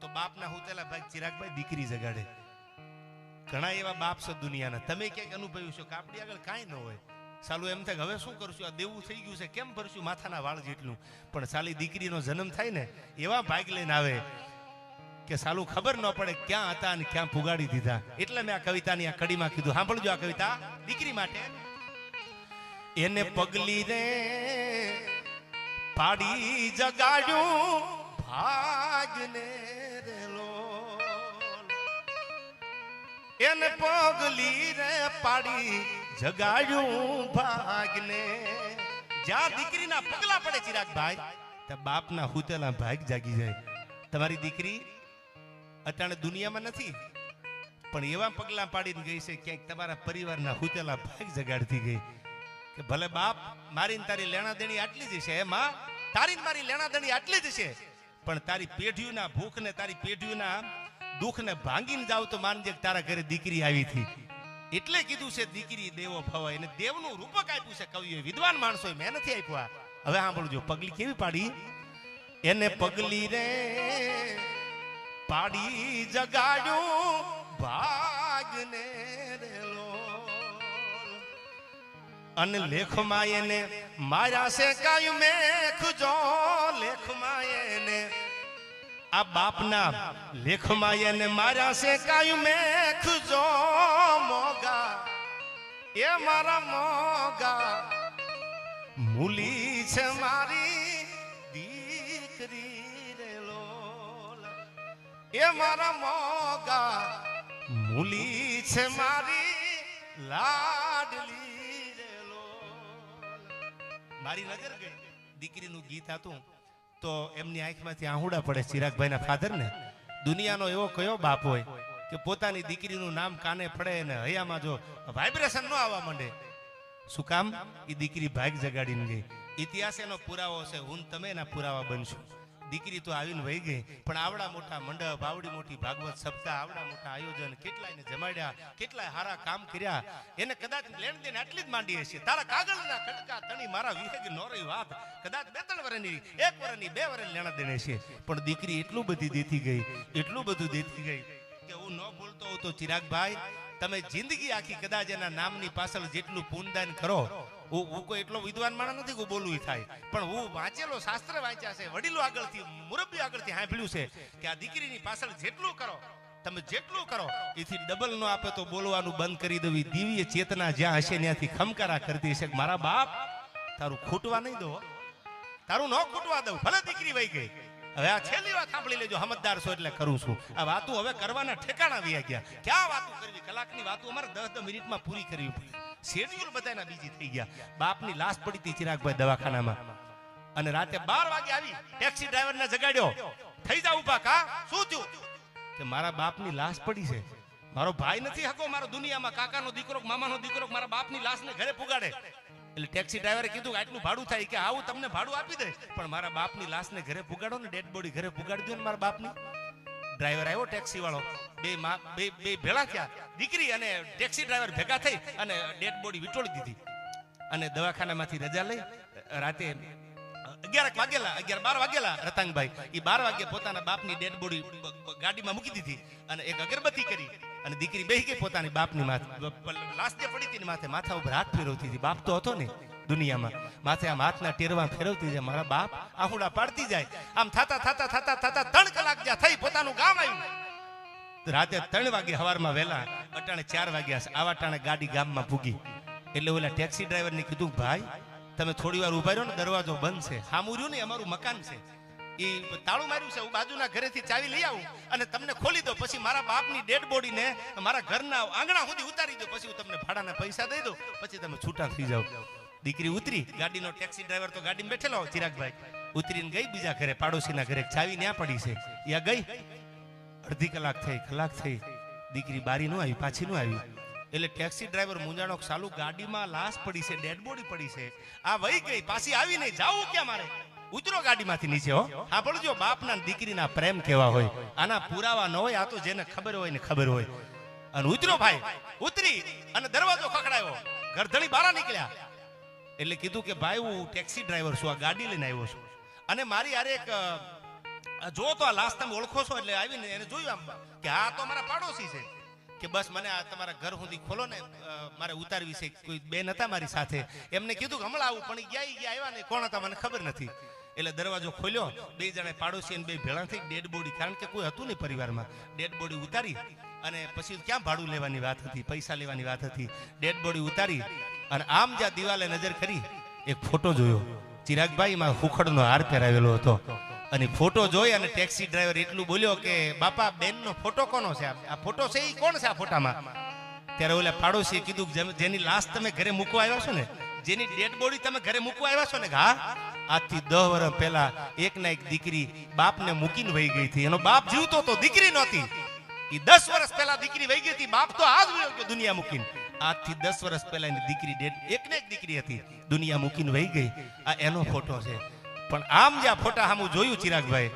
તો બાપના હુતેલા ભાગ ચિરાગભાઈ દીકરી જગાડે. ઘણા એવા બાપ છે દુનિયાના, તમે ક્યાંક અનુભવ્યું છો કે આપણી આગળ કાંઈ ન હોય, સાલું એમ થાય હવે શું કરશું, આ દેવું થઈ ગયું છે કેમ ભરશું માથાના વાળ જેટલું, પણ સાલી દીકરીનો જન્મ થાય ને એવા ભાગ લઈને આવે કે સાલું ખબર ન પડે ક્યાં હતા અને ક્યાં પુગાડી દીધા. એટલે મેં આ કવિતાની આ કડીમાં કીધું. સાંભળજો આ કવિતા દીકરી માટે. એને પગલી રે પાડી જગાડ્યું ભાગને રેલો, એને પગલી રે પાડી જગાડ્યું ભાગને. જ્યાં દીકરીના પગલા પડે ચિરાગભાઈ ત્યાં બાપના હુતેલા ભાગ જાગી જાય. તમારી દીકરી અટાણે દુનિયામાં નથી, પણ એવા પગલા પાડીને ગઈ છે ક્યાંક તમારા પરિવારના હુતેલા ભાગ જગાડતી ગઈ કે ભલે બાપ મારી તારી લેણા દેણી આટલી જ છે, એમાં તારી મારી લેણા દેણી આટલી જ છે, પણ તારી પેઢીઓના ભૂખને તારી પેઢીઓના દુઃખને ભાંગીને જાવ તો માનજે તારા ઘરે દીકરી આવી હતી. એટલે કીધું છે દીકરી દેવો ભવાય, અને દેવનું રૂપક આપ્યું છે કવિઓએ, વિદ્વાન માણસોએ, મેં નથી આપ્યું. હવે સાંભળજો પગલી કેવી પાડી. એને પગલી રે પાડી જગાડ્યું ભાગને રેલો, અને લેખમાં એને માર્યા છે કાયું મેખજો, લેખમાં એને આ બાપના લેખમાં એને માર્યા છે કાયું મેખજો મોગા, એ મારા મોગા મૂલી છે મારી દીકરી રેલો, એ મારા મોગા મૂલી છે મારી લાડલી રેલો. મારી નજર ગઈ દીકરીનું ગીત હતું તો એમની આંખમાંથી આહુડા પડે ચિરાગભાઈના ફાધર ને. દુનિયાનો એવો કયો બાપ હોય કે પોતાની દીકરીનું નામ કાને પડે ને હૈયામાં જો વાઇબ્રેશન ન આવવા માંડે. શું કામ? એ દીકરી ભાગ જગાડીને ગઈ. ઇતિહાસ એનો પુરાવો છે, હું તમે એના પુરાવા બનશો. દીકરી તો આવીને વહી ગઈ, પણ આવડા મોટા મંડપ, આવડી મોટી ભાગવત સપ્તાહ, આવડા મોટા આયોજન, કેટલાયને જમાડ્યા, કેટલાય હારા કામ કર્યા, એને કદાચ લેણ દેણ આટલી જ માંડી હશે. તારા કાગળના કટકા તણી મારા વિહેગ નો રહી વાત, કદાચ 2-3 વર્ષની 1 વર્ષની 2 વર્ષની લેણા દેણે છે, પણ દીકરી એટલું બધી દેતી ગઈ, એટલું બધું દેતી ગઈ કે હું ન બોલતો હોઉં તો ચિરાગભાઈ તમે જિંદગી આખી કદાચ એના નામની પાછળ જેટલું પુણ્યદાન કરો, હું કોઈ એટલો વિદ્વાન માણસ નથી કે બોલવું થાય, પણ હું વાંચેલો શાસ્ત્ર વાંચ્યા છે, વડીલો આગળથી મુરબ્બી આગળથી સાંભળ્યું છે કે આ દીકરીની પાછળ જેટલું કરો, તમે જેટલું કરો એથી ડબલ નો આપે તો બોલવાનું બંધ કરી દેવી. દિવ્ય ચેતના જ્યાં હશે ત્યાંથી ખમકારા કરતી હશે. મારા બાપ તારું ખૂટવા નહીં દો, તારું ન ખૂટવા દઉં, ભલે દીકરી વહી ગઈ. હવે આ છેલ્લી વાત સાંભળી લેજો, સમજદાર છો એટલે કરું છું. આ વાતો હવે કરવાના ઠેકાણા વ્યા ગયા. ક્યાં વાતો કરવી? કલાકની વાતો અમારે 10 મિનિટમાં પૂરી કરવી પડે. શેડ્યુલ બધાના બીજી થઈ ગયા. બાપની લાશ પડી હતી ચિરાગભાઈ દવાખાનામાં, અને રાતે 12 વાગે આવી ટેક્સી ડ્રાઈવરને જગાડ્યો, થઈ જા ઉભા. કા શું થયું? કે મારા બાપની લાશ પડી છે, મારો ભાઈ નથી હકો મારો દુનિયામાં, કાકાનો દીકરો મામાનો દીકરો મારા બાપની લાશને ઘરે પુગાડે. એટલે ટેક્સી ડ્રાઈવરે કીધું કે આટલું ભાડું થાય, કે આવું તમને ભાડું આપી દે, પણ મારા બાપની લાશને ઘરે પુગાડો ને, ડેડ બોડી ઘરે પુગાડી દો ને મારા બાપની. ડ્રાઈવર આવ્યો ટેક્સી વાળો, બે ભેળા થયા, દીકરી અને ટેક્સી ડ્રાઈવર ભેગા થઈ અને ડેડ બોડી વિટોળી દીધી. અને દવાખાનામાંથી રજા લઈ રાતે 11 વાગેલા 11-12 વાગેલા રતાંગભાઈ એ 12 વાગે પોતાના બાપની ડેડ બોડી ગાડીમાં મૂકી દીધી અને એક અગરબત્તી કરી અને દીકરી બેહી ગઈ પોતાની બાપની માથે, લાશ જે પડી હતી માથે, માથા ઉપર હાથ ફેરવતી હતી. બાપ તો હતો ને દુનિયામાં, માથે આમ હાથના ટેરવા ફેરવતી જાય. મારા બાપ આહુડા પાડતી જાય. આમ થતા 3 કલાક જ્યાં થઈ પોતાનું ગામ આવ્યું. રાતે 3 વાગે સવારમાં વહેલા, અટાણે 4 વાગ્યા છે, આવા ટાણે ગાડી ગામમાં પૂગી. એટલે ઓલા ટેક્સી ડ્રાઈવરને કીધું, ભાઈ તમે થોડી વાર ઉભા રહ્યો ને, દરવાજો બંધ છે. સામું રહ્યું ને અમારું મકાન છે, એ તાળું માર્યું છે, હું બાજુના ઘરેથી ચાવી લઈ આવું અને તમને ખોલી દો. પછી મારા બાપની ડેડ બોડીને મારા ઘરના આંગણા સુધી ઉતારી દો. પછી હું તમને ભાડાના પૈસા દઈ દઉં, પછી તમે છૂટા થઈ જાઓ. દીકરી ઉતરી, ગાડીનો ટેક્સી ડ્રાઈવર તો ગાડીમાં બેઠેલો ચિરાગભાઈ, ઉતરીને ગઈ બીજા ઘરે, પાડોશીના ઘરે. ચાવી ન્યા પડી છે, ત્યાં ગઈ. અડધી કલાક થઈ, દીકરી બારી નો આવી, પાછી નો આવી. એટલે ટેક્સી ડ્રાઈવર મુંજાણો ચાલુ, ગાડીમાં લાશ પડી છે, ડેડ બોડી પડી છે, આ વહી ગઈ, પાછી આવી નહીં, જાવું ક્યાં મારે? ઉતરો ગાડીમાંથી નીચે. હો હા પડજો, બાપના દીકરીના પ્રેમ કેવા હોય, આના પુરાવા ન હોય, આ તો જેને ખબર હોય ને ખબર હોય. અને ઉતરો ભાઈ, ઉતરી અને દરવાજો ખખડાયો, ઘરધણી બહાર નીકળ્યા. એટલે કીધું કે ભાઈ હું ટેક્સી ડ્રાઈવર છું, આ ગાડી લઈને આવ્યો છું, અને મારી યાર એક જો તો આ લાશ તમે ઓળખો છો? એટલે આવીને એને જોયું આમ કે હા તો મારા પાડોશી છે. કે બસ મને આ તમારા ઘર સુધી ખોલો ને, મારે ઉતારવી છે. કોઈ બેન હતા મારી સાથે, એમને કીધું કે હમણાં આવું, પણ ગયા આવ્યા ને કોણ હતા મને ખબર નથી. એટલે દરવાજો ખોલ્યો, 2 જણા પાડોશી અને 2 ભેળા થઈ. ડેડ બોડી, કારણ કે કોઈ હતું નહીં પરિવારમાં, ડેડ બોડી ઉતારી અને પછી ક્યાં ભાડું લેવાની વાત હતી, પૈસા લેવાની વાત હતી. ડેડ બોડી ઉતારી અને આમ જ્યાં દિવાલે નજર કરી, એક ફોટો જોયો. ચિરાગભાઈ માં હુખડનો હાર પહેરાવેલો હતો. અને ફોટો જોઈ અને ટેક્સી ડ્રાઈવર એટલું બોલ્યો કે બાપા બેનનો ફોટો કોનો છે? આ ફોટો છે એ કોણ છે આ ફોટામાં? ત્યારે ઓલા પાડોશીએ કીધું, જેની લાશ તમે ઘરે મૂકવા આવ્યા છો ને, જેની ડેડ બોડી તમે ઘરે મૂકવા આવ્યા છો ને, હા આજથી 10 વર્ષ પહેલા એક ના એક દીકરી બાપને મૂકીને વહી ગઈ હતી. એનો બાપ જીવતો તો, દીકરી નહોતી. એ 10 વર્ષ પહેલા દીકરી વહી ગઈ હતી, બાપ તો આજ વહી ગયો દુનિયા મૂકીને. આજથી 10 વર્ષ પહેલા એની દીકરી એક ને એક દીકરી હતી, દુનિયા મૂકીને વહી ગઈ. આ એનો ફોટો છે. પણ આમ જ્યાં ફોટા સામું જોયું ચિરાગભાઈ,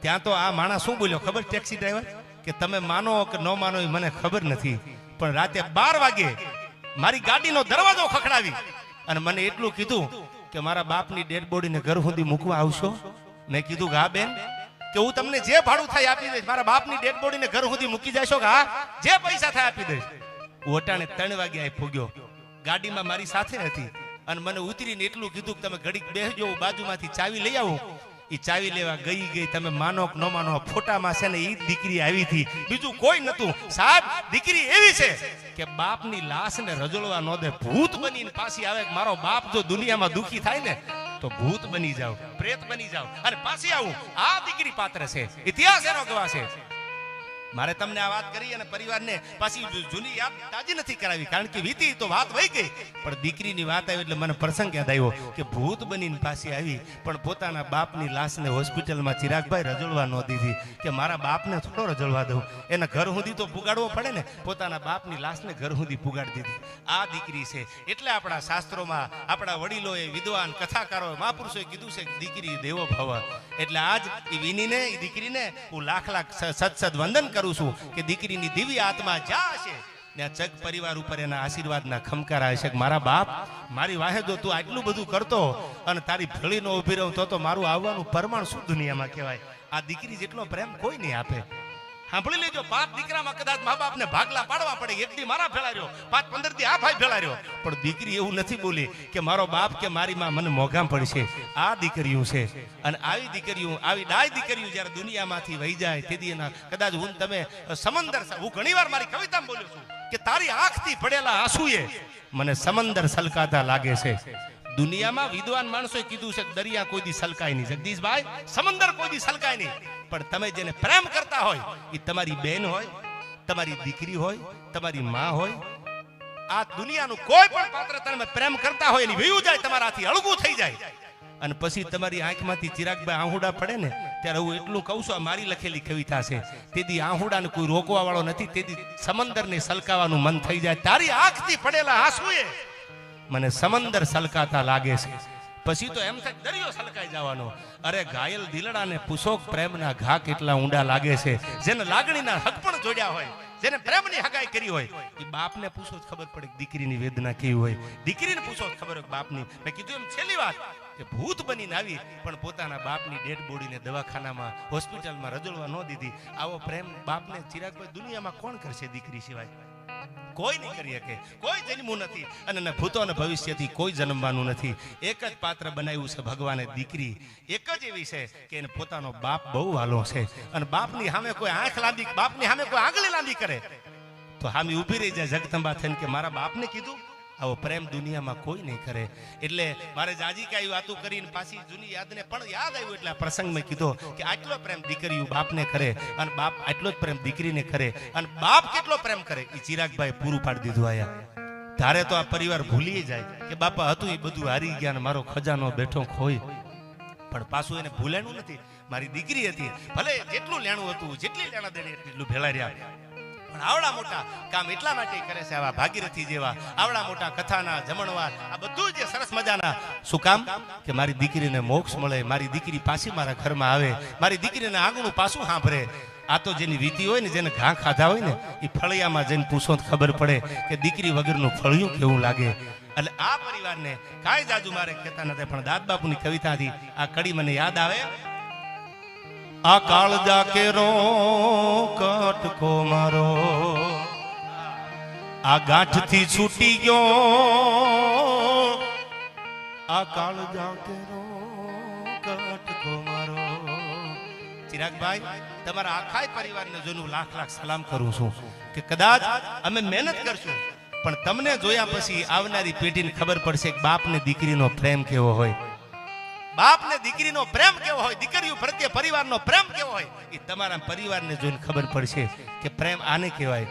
ત્યાં તો આ માણસ શું બોલ્યો ખબર? ટેક્સી ડ્રાઈવર કે તમે માનો કે ન માનો એ મને ખબર નથી, પણ રાતે 12 વાગે મારી ગાડીનો દરવાજો ખખડાવી અને મને એટલું કીધું કે મારા બાપની ડેડ બોડીને ઘર સુધી મૂકવા આવશો? મેં કીધું કે હા બેન, કે હું તમને જે ભાડું થાય આપી દઈશ, મારા બાપની ડેડ બોડીને ઘર સુધી મૂકી જશો? કે હા, જે પૈસા થાય આપી દઈશ. હું અટાણે 3 વાગે ફૂગ્યો, ગાડીમાં મારી સાથે હતી અને મને ઉતરીને એટલું કીધું કે તમે ઘડીક બેસજો, હું બાજુમાંથી ચાવી લઈ આવું. એ ચાવી લેવા ગઈ. તમે માનો કે ન માનો, ફોટામાં છે ને એ દીકરી આવી હતી, બીજું કોઈ નતું. સાહેબ દીકરી એવી છે કે બાપની લાશને રજળવા ન દે, ભૂત બનીને પાછી આવે. મારો બાપ જો દુનિયામાં દુખી થાય ને તો ભૂત બની જાવ, પ્રેત બની જાવ અને પાછી આવું. આ દીકરી પાત્ર છે, ઇતિહાસ એનો ગવાહ છે. મારે તમને આ વાત કરી અને પરિવારને પાછી જૂની યાદ તાજી નથી કરાવી, કારણ કે વીતી તો વાત વહી ગઈ. પણ દીકરીની વાત આવી એટલે મને પ્રસંગ યાદ આવ્યો કે ભૂત બનીને પાછી આવી, પણ પોતાના બાપની લાશને હોસ્પિટલમાં ચિરાગભાઈ રજળવા ન દીધી. કે મારા બાપને થોડો રજળવા દઉં, એના ઘર સુધી તો પુગાડવો પડે ને. પોતાના બાપની લાશને ઘર સુધી પુગાડી દીધી. આ દીકરી છે. એટલે આપણા શાસ્ત્રોમાં આપણા વડીલોએ, વિદ્વાન કથાકારોએ, મહાપુરુષોએ કીધું છે કે દીકરી દેવો ભવ. એટલે આજ એ વિનીને, એ દીકરીને હું લાખ સત વંદન કરું છું કે દીકરીની દિવ્ય આત્મા જ્યાં હશે ત્યાં જગ પરિવાર ઉપર એના આશીર્વાદના ખમકારા હશે. મારા બાપ મારી વાહે જો તું આટલું બધું કરતો અને તારી ભેળી નો ઉભી રહું તો મારું આવવાનું પરમાણ શું દુનિયામાં કહેવાય. આ દીકરી જેટલો પ્રેમ કોઈ નહીં આપે. સાંભળી લેજો, 5 દીકરામાં કદાચ મા બાપને ભાગલા પાડવા પડે. એક દી મારા ભેળા રહ્યો, 5-15 દી આ ભાઈ ભેળા રહ્યો, પણ દીકરી એવું નથી બોલી કે મારો બાપ કે મારી માં મને મોઘામ પડશે. આ દીકરીઓ છે. અને આવી દીકરીઓ, આવી ડાય દીકરીઓ જ્યારે દુનિયામાંથી વહી જાય તેથી એના કદાચ હું તમે સમંદર, હું ઘણીવાર મારી કવિતામાં બોલ્યો છું કે તારી આંખથી પડેલા આંસુએ મને સમંદર સલકાતા લાગે છે. દુનિયામાં વિદ્વાન માણસોએ કીધું છે કે દરિયા કોઈ દી સલકાય નહીં, જગદીશભાઈ, સમંદર કોઈ દી સલકાય નહીં. પણ તમે જેને પ્રેમ કરતા હોય એ તમારી બેન હોય, તમારી દીકરી હોય, તમારી માં હોય. આ દુનિયાનું કોઈ પણ પાત્ર તમે પ્રેમ કરતા હોય એની વયું જાય, તમારાથી અળગું થઈ જાય. અને પછી તમારી આંખમાંથી ચિરાગભાઈ આહુડા પડે ને ત્યારે હું એટલું કહું છું, આ મારી લખેલી કવિતા છે. તેથી આહુડાને કોઈ રોકવા વાળો નથી. તેથી સમંદરને સલકાવાનું મન થઈ જાય. તારી આંખથી પડેલા આંસુએ મને સમંદર સલકાતા લાગે છે. પછી તો એમ થાય દરિયો સલકાઈ જવાનો. અરે ઘાયલ દિલડાને પૂછો પ્રેમના ઘા કેટલા ઊંડા લાગે છે. જેને લાગણીના હક પણ જોડ્યા હોય, જેને પ્રેમની હગાઈ કરી હોય એ બાપને પૂછો જ ખબર પડે કે દીકરીની વેદના કેવી હોય, દીકરીને પૂછો જ ખબર હોય બાપની. મેં કીધું એમ છેલ્લી વાત કે ભૂત બનીને આવી પણ પોતાના બાપની ડેડ બોડીને દવાખાનામાં હોસ્પિટલમાં રજળવા ન દીધી. આવો પ્રેમ બાપને ચિરાગભાઈ દુનિયામાં કોણ કરશે દીકરી સિવાય? કોઈ નહીં કરી શકે, કોઈ જન્મવું નથી અને ભૂતો અને ભવિષ્યથી કોઈ જન્મવાનું નથી. એક જ પાત્ર બનાવ્યું છે ભગવાને દીકરી, એક જ એવી છે કે એને પોતાનો બાપ બહુ વાલો છે અને બાપની સામે કોઈ આંખ લાંબી, બાપની સામે કોઈ આંગળી લાંબી કરે તો સામે ઊભી રહી જાય જગદંબા થઈને કે મારા બાપને કીધું. આવો પ્રેમ દુનિયામાં કોઈ નહીં કરે. એટલે મારે જાજી કઈ વાતો કરીને પાછી જૂની યાદને પણ યાદ આવ્યું એટલે આ પ્રસંગ મેં કીધો કે આટલો પ્રેમ દીકરીઓ બાપને કરે અને બાપ આટલો જ પ્રેમ દીકરીને કરે અને બાપ કેટલો પ્રેમ કરે એ ચિરાગભાઈ પૂરું પાડી દીધું. આયા તારે તો આ પરિવાર ભૂલી જાય કે બાપા હતું એ બધું હારી ગયા ને મારો ખજાનો બેઠો ખોઈ, પણ પાછું એને ભૂલેનું નથી. મારી દીકરી હતી, ભલે જેટલું લેણું હતું, જેટલી લેણા દેણી એટલું ભેળા રહ્યા, પણ આવડા મોટા કામ એટલા માટે કરે છે આવા ભાગીરથી જેવા આવડા મોટા કથાના જમણવાર આ બધું જે સરસ મજાના. શું કામ? કે મારી દીકરીને મોક્ષ મળે, મારી દીકરી પાછી મારા ઘરમાં આવે, મારી દીકરીને આંગણું પાછું સાંભળે. આ તો જેની વીતી હોય ને, જેને ઘા ખાધા હોય ને, એ ફળિયામાં જઈને પૂછો તો ખબર પડે કે દીકરી વગરનું ફળિયું કેવું લાગે. એટલે આ પરિવારને કાંઈ જાજુ મારે કહેતા નથી, પણ દાદ બાપુની કવિતાથી આ કડી મને યાદ આવે. આ કાળજા કેરો કટકો મારો આ ગાંઠથી છૂટી ગયો, આ કાળજા કેરો કટકો મારો. ચિરાગભાઈ તમારા આખા પરિવારને જોઈને લાખ લાખ સલામ કરું છું કે કદાચ અમે મહેનત કરશું પણ તમને જોયા પછી આવનારી પેઢીને ખબર પડશે કે બાપ ને દીકરીનો પ્રેમ કેવો હોય, બાપ ને દીકરીનો પ્રેમ કેવો હોય, દીકરીઓ પ્રત્યે પરિવારનો પ્રેમ કેવો હોય એ તમારા પરિવારને જોઈને ખબર પડશે કે પ્રેમ આને કહેવાય.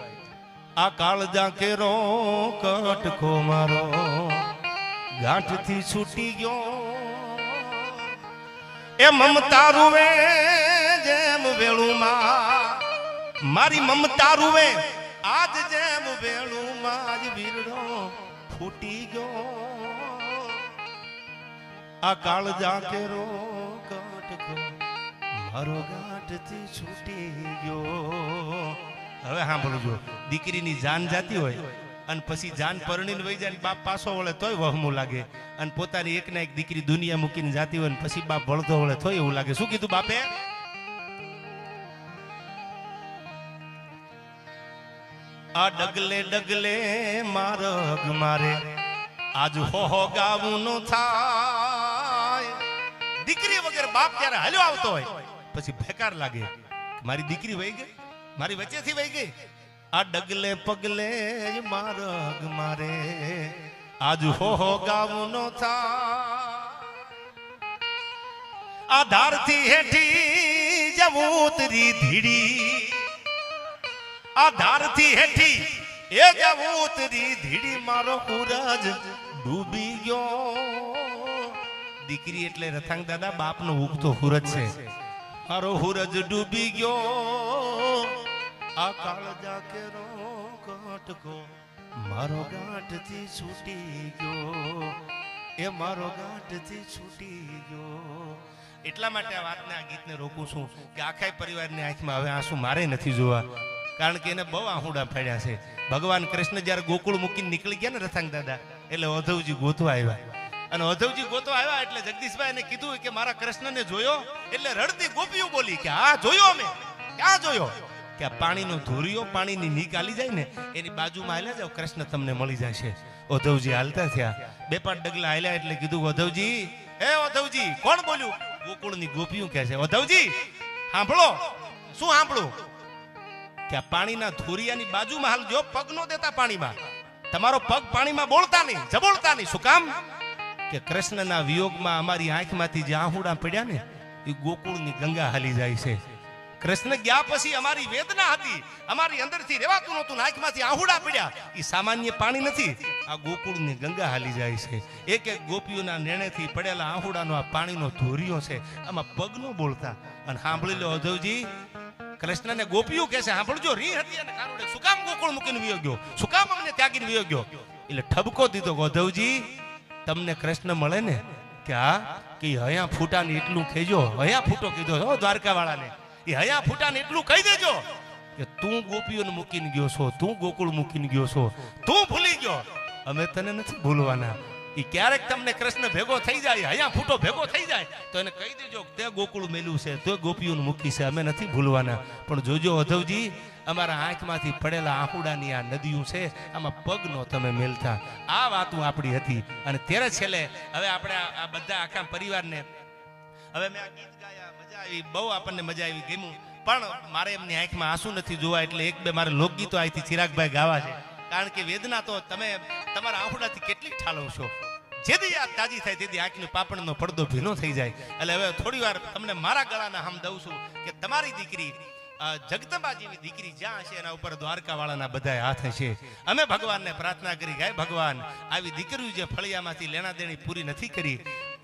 આ કાળજા કેરો કટકો મારો ગાંઠથી છૂટી ગયો, એ મમતા રૂવે જેમ વેળુમાં, મારી મમતા રૂવે આજ જેમ વેળુમાં જ વીરડો ફૂટી ગયો. આ કાળજા કેરો કટકો મારો ગાંઠથી છૂટી ગયો. હવે સાંભળજો, દીકરીની જાન જાતી હોય અને પછી જાન પરણીને વહી જાય, બાપ પાછો વળે તોય વહમું લાગે, અને પોતાની એક ના એક દીકરી દુનિયા મૂકીને જાતી હોય ને પછી બાપ વળતો વળે તોય એવું લાગે. શું કીધું બાપે? આ ડગલે ડગલે મારગ મારે આજ હો ગાવું નો થાય. દીકરી વગર બાપ ત્યારે હાલ્યો આવતો હોય પછી બેકાર લાગે, મારી દીકરી વહી ગઈ, મારી વચ્ચેથી વહી ગઈ. આ ડગલે પગલે મારગ મારે આજ હો ગાવું નો થાય. આ ધારથી હેઠી જવું ઉતરી ધીડી, આ ધારથી હેઠી એ જવું ઉતરી ધીડી, મારો હુરજ ડૂબી ગયો. દીકરી એટલે રથાંગ દાદા બાપનો ઉગતો હુરજ છે. મારો હુરજ ડૂબી ગયો. આ કાળજા કેરો કટકો મારો ગાંઠથી છૂટી ગયો, એ મારો ગાંઠથી છૂટી ગયો. એટલા માટે આ વાતને, આ ગીતને રોકું છું કે આખા પરિવારની આંખમાં હવે આંસુ મારે નથી જોવા, કારણ કે એને બહુ આહુડા ફાડ્યા છે. ભગવાન કૃષ્ણ જયારે ગોકુળ મૂકીને નીકળી ગયા ને રથાંગ દાદા, એટલે ઉદ્ધવજી ગોતવા આવ્યા, અને ઉદ્ધવજી ગોતવા આવ્યા એટલે જગદીશભાઈ એને કીધું કે મારા કૃષ્ણને જોયો? એટલે રડતી ગોપીઓ બોલી કે હા જોયો, અમે ક્યાં જોયો? કે આ પાણીનો ધોરિયો પાણીની નીકાળી જાય ને એની બાજુમાં હાલ્યા જાવ, કૃષ્ણ તમને મળી જશે. ઉદ્ધવજી હાલતા થયા, બે પાંચ ડગલા હાલ્યા એટલે કીધું ઉદ્ધવજી, હે ઉદ્ધવજી. કોણ બોલ્યું? ગોકુળની ગોપીઓ કહે છે ઉદ્ધવજી સાંભળો. શું સાંભળું? કે આ પાણીના ધોરિયાની બાજુમાં હાલજો, પગ નો દેતા પાણીમાં, તમારો પગ પાણીમાં બોલતા નહીં, જબોળતા નહીં. શું કામ? કે કૃષ્ણના વિયોગમાં અમારી આંખમાંથી જે આહુડા પડ્યા ને એ ગોકુળની ગંગા હાલી જાય છે. કૃષ્ણ ગયા પછી અમારી વેદના હતી, અમારી અંદરથી રહેવાતું નહોતું, આંખમાંથી આહુડા પડ્યા, એ સામાન્ય પાણી નથી, આ ગોકુળની ગંગા હાલી જાય છે. એક એક ગોપીઓના નેણેથી પડેલા આહુડાનો આ પાણીનો ધોરિયો છે, આમાં પગ નો બોલતા. અને સાંભળી લો ઉદ્ધવજી, કૃષ્ણને ગોપીઓ કહે છે સાંભળજો, રી હતી અને કારુડે શું કામ ગોકુળ મૂકીને વિયો ગયો, શું કામ અમને ત્યાગીને વિયો ગયો? એટલે ઠબકો દીધો ઉદ્ધવજી, તમને કૃષ્ણ મળે ને કે હા, કે હયા ફૂટાને એટલું કહેજો, હયા ફૂટો કીધો હો દ્વારકા વાળાને, એ હયા ફૂટાને એટલું કહી દેજો કે તું ગોપીઓને મૂકીને ગયો છો, તું ગોકુળ મૂકીને ગયો છો, તું ભૂલી ગયો. અમે તને નથી ભૂલવાના. એ ક્યારેક તમને કૃષ્ણ ભેગો થઈ જાય, અહીંયા ફૂટો ભેગો થઈ જાય તો એને કહી દેજો તે ગોકુળ મેલ્યું છે, તે ગોપીઓને મૂકી છે, અમે નથી ભૂલવાના. પણ જોજો ઉદ્ધવજી, અમારા આંખમાંથી પડેલા આંખુડાની આ નદીઓ છે, આમાં પગ નો તમે મેલતા. આ વાતો આપણી હતી. અને ત્યારે છેલ્લે હવે આપણે આ બધા આખા પરિવારને હવે મેં આ ગીત ગાયા, મજા આવી, બહુ આપણને મજા આવી, ગમ્યું. પણ મારે એમની આંખમાં આંસુ નથી જોવા, એટલે એક બે મારે લોકગીતો અહીંથી ચિરાગભાઈ ગાવા છે. કારણ કે વેદના તો તમે તમારા આંખડાથી કેટલી ઠાલવશો. જેથી યાદ તાજી થાય તેથી આંખની પાપણનો પડદો ભીનો થઈ જાય. એટલે હવે થોડી વાર તમને મારા ગળાના હમ દઉં છું કે તમારી દીકરી જગદંબા જેવી દીકરી જ્યાં હશે એના ઉપર દ્વારકા વાળાના બધા હાથ હશે. અમે ભગવાનને પ્રાર્થના કરી ગાય, ભગવાન આવી દીકરીઓ જે ફળિયામાંથી લેણા દેણી પૂરી નથી કરી,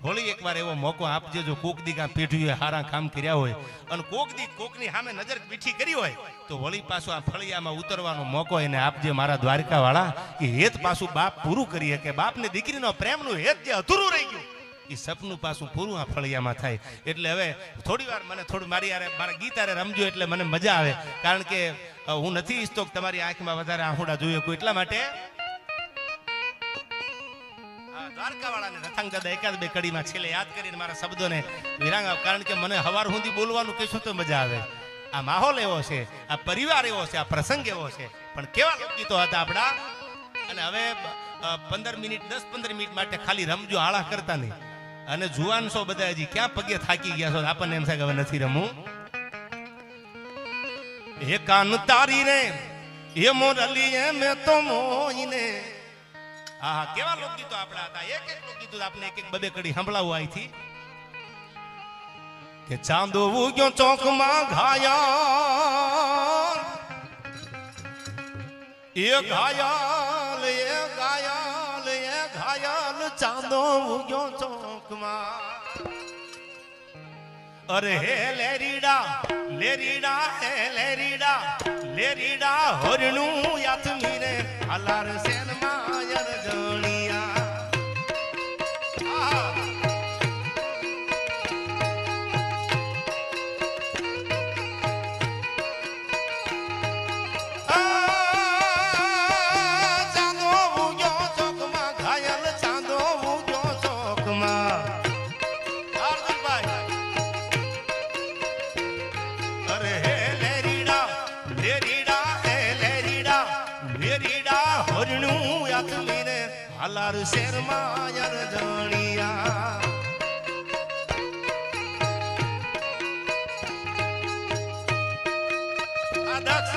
હોળી એકવાર એવો મોકો આપજો. જો કોક દી કાં પેઢીઓએ હારા કામ કર્યા હોય અને કોક દી કોકની સામે નજર મીઠી કરી હોય તો વળી પાછું આ ફળિયામાં ઉતરવાનો મોકો એને આપજે મારા દ્વારકા વાળા. કે હેત પાછું બાપ પૂરું કરી શકે. બાપને દીકરીનો પ્રેમનું હેત જે અધૂરું રહી ગયું એ સપનું પાછું પૂરું આ ફળિયામાં થાય. એટલે હવે થોડી વાર મને થોડું મારા ગીત આરે રમજો એટલે મને મજા આવે. કારણ કે હું નથી ઈચ્છતો કે તમારી આંખમાં વધારે આંખોડા જોઈએ કોઈ, એટલા માટે દ્વારકા વાળાને રથાંગ દાદા એકાદ બે કડીમાં છેલ્લે યાદ કરીને મારા શબ્દોને વિરાંગ. કારણ કે મને હવાર સુધી બોલવાનું કહેશું તો મજા આવે. આ માહોલ એવો છે, આ પરિવાર એવો છે, આ પ્રસંગ એવો છે. પણ કેવા લોકગીતો હતા આપણા. અને હવે 15 મિનિટ 10-15 મિનિટ માટે ખાલી રમજો, આળા કરતા નહીં. અને જુવાન છો બધા, હજી ક્યાં પગે થાકી ગયા છો, આપણને એમ થાય કે હવે નથી રમવું. એ કાન તારી રે એ મોરલી એ મે તો મોઈને. હા, કેવા લોકગીતો આપણા હતા. એક એક લોકગીતો આપણે એક એક બબે કડી સંભળાવું અહીંથી. કે ચાંદો ઉગ્યો ચોકમાં ઘાયા, એ ઘાયલ એ ઘાયલ એ ઘાયલ ચાંદો ઉગ્યો ચોકમાં. અરે હે લેરીડા લેરીડા હે લેરીડા લેરીડા હરણું યાતમી રે અલાર સેન માયર જણિયા. ચાંદો ઉગ્યો ચોકમાં ઘાયલ ચાંદો ઉગ્યો ચોકમાં. અરે હે લેરીડા લેરીડા હે લેરીડા લેરીડા હરણું યાતમી રે હાલાર શેરમાં યર જણિયા. આદક્ષ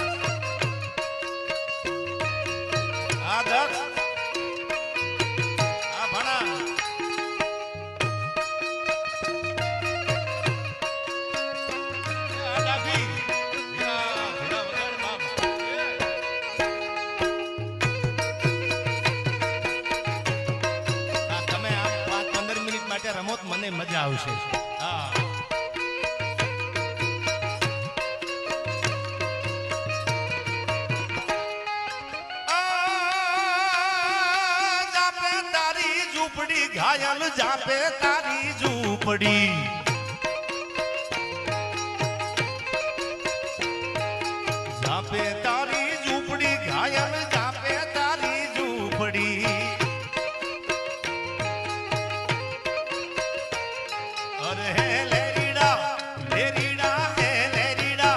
આદક્ષ આ ભણા રમત મને મજા આવશે. હા, જાપે તારી ઝૂંપડી ઘાયલ જાપે તારી ઝૂંપડી. જાપે તારી ઝૂંપડી ઘાયલ જાપે તારી ઝૂંપડી. અરે હે લેરીડા લેરીડા હે લેરીડા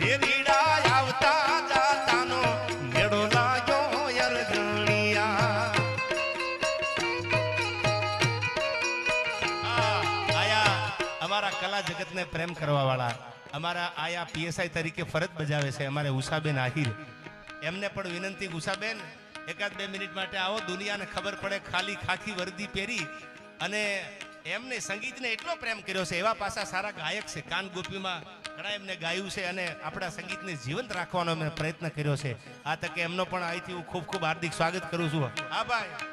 લેરીડા આવતા જાતાનો મેળો લાગ્યો યર જણિયા. આયા અમારા કલા જગતને પ્રેમ કરવા વાળા અમારા આયા પીએસઆઈ તરીકે ફરજ બજાવે છે અમારે ઉષાબેન આહિર. એમને પણ વિનંતી, ઉષાબેન એકાદ 2 મિનિટ માટે આવો. દુનિયાને ખબર પડે ખાલી ખાખી વર્દી પહેરી અને એમને સંગીતને એટલો પ્રેમ કર્યો છે. એવા પાછા સારા ગાયક છે. કાન ગોપીમાં ઘણા એમને ગાયું છે અને આપણા સંગીતને જીવંત રાખવાનો મેં પ્રયત્ન કર્યો છે. આ તકે એમનો પણ અહીંથી હું ખૂબ ખૂબ હાર્દિક સ્વાગત કરું છું. હા ભાઈ.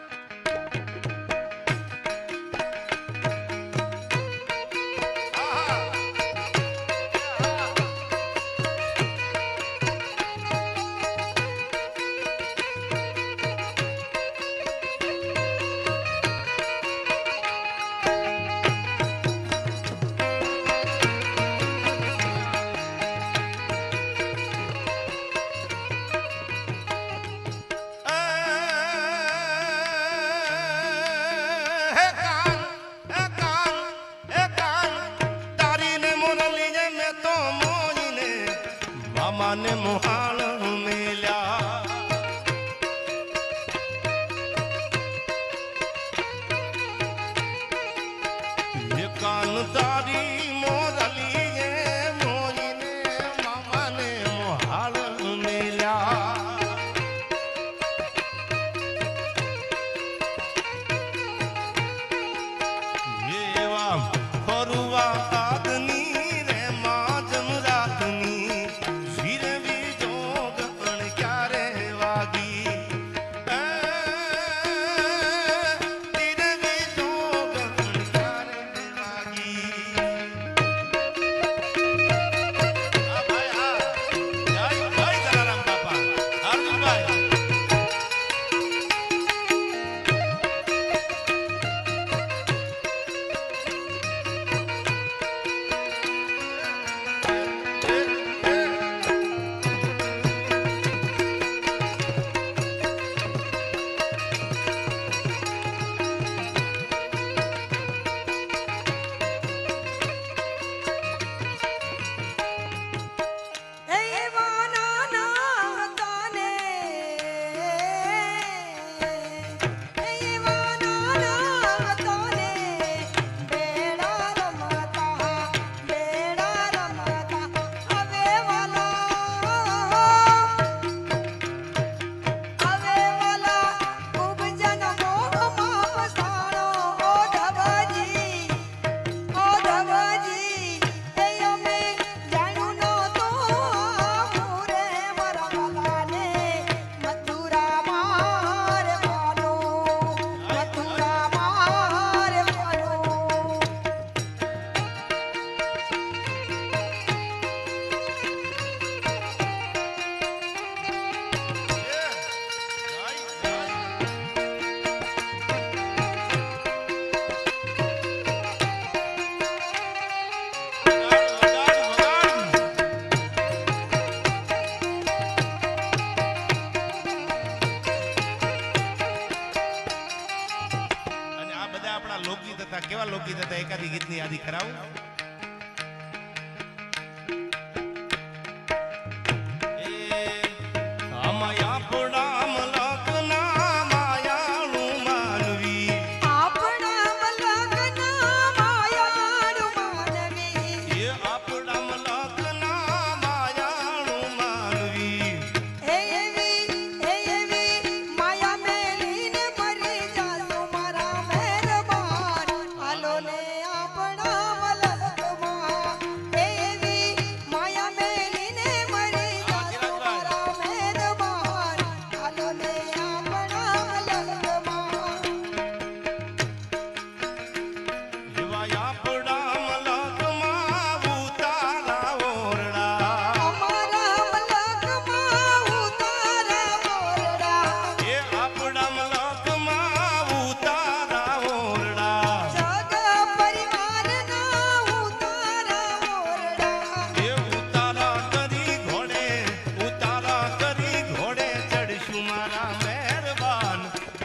હતા, કેવા લોકગીત હતા, એકાદી ગીતની યાદી કરાવું.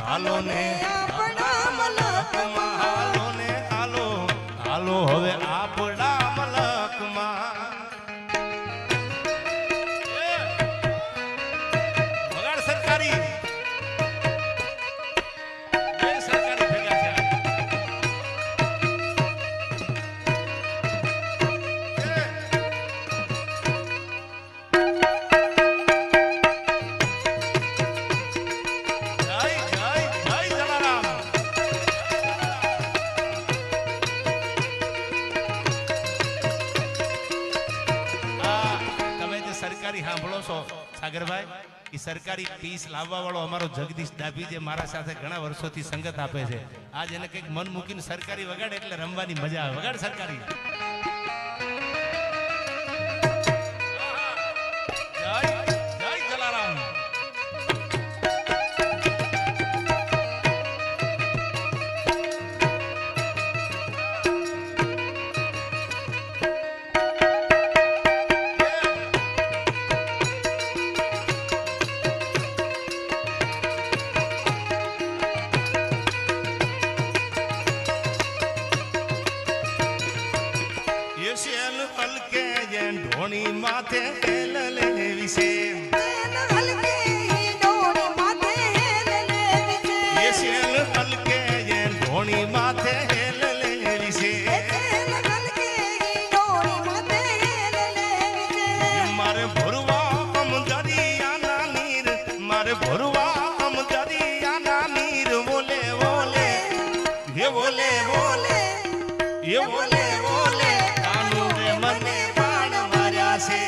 હાલો ને આપણા મલકમાં, હાલો ને હાલો, હાલો હવે આપણા મલકમાં. વગાડ સરકારી, બે સરકારી ભેગા છે. સાંભળો છો સાગરભાઈ, એ સરકારી પીસ લાવવા વાળો અમારો જગદીશ ડાભી જે મારા સાથે ઘણા વર્ષોથી સંગત આપે છે, આજ એને કંઈક મન મૂકીને સરકારી વગાડે એટલે રમવાની મજા આવે. વગાડ સરકારી. જય જય જલારામ. ઢોણી માથે હેલ લેવી છે, હલકે ઢોણી માથે હેલ લેવી છે, એ શેલ હલકે ઢોણી માથે હેલ લેવી છે, હલકે ઢોણી માથે હેલ લેવી છે. મારે ભરવા અમ દરિયાના નીર, મારે ભરવા અમ દરિયાના નીર, બોલે બોલે હે બોલે બોલે હે બોલે બોલે કાનુ રે મને છે.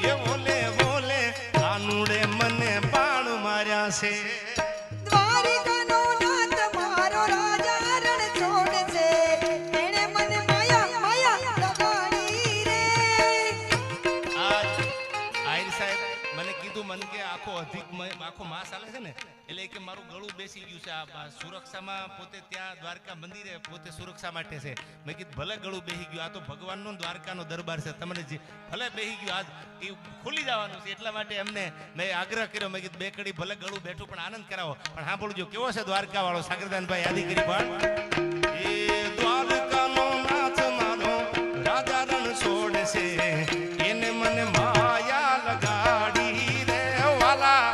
એ બોલે બોલે કાનુડે મને બાણ માર્યા છે. દ્વારિકાનો નાથ મારો રાજા રણ છોડ છે, એણે મને માયા માયા લગાડી રે. આયર સાહેબ મને કીધું, મને કે આખો માસ આલે છે ને, એટલે કે મારું ગળું બેસી ગયું છે આ સુરક્ષામાં. પોતે ત્યાં દ્વારકા મંદિરે પોતે સુરક્ષા માટે છે. મેં કીધું ભલે ગળું બેસી ગયું, આ તો ભગવાનનો દ્વારકાનો દરબાર છે, તમને જે ભલે બેસી ગયું આજ એ ખુલી જવાનું છે, એટલા માટે એમને મેં આગ્રહ કર્યો. મેં કીધું બે કડી ભલે ગળું બેઠું પણ આનંદ કરાવો. પણ સાંભળજો કેવો છે દ્વારકા વાળો સાગરદાનભાઈ યાદી કરી. પણ એ દ્વારકાનો નાથ મારો રાજા રણ છોડ છે, એને મને માયા લગાડી રે વાલા.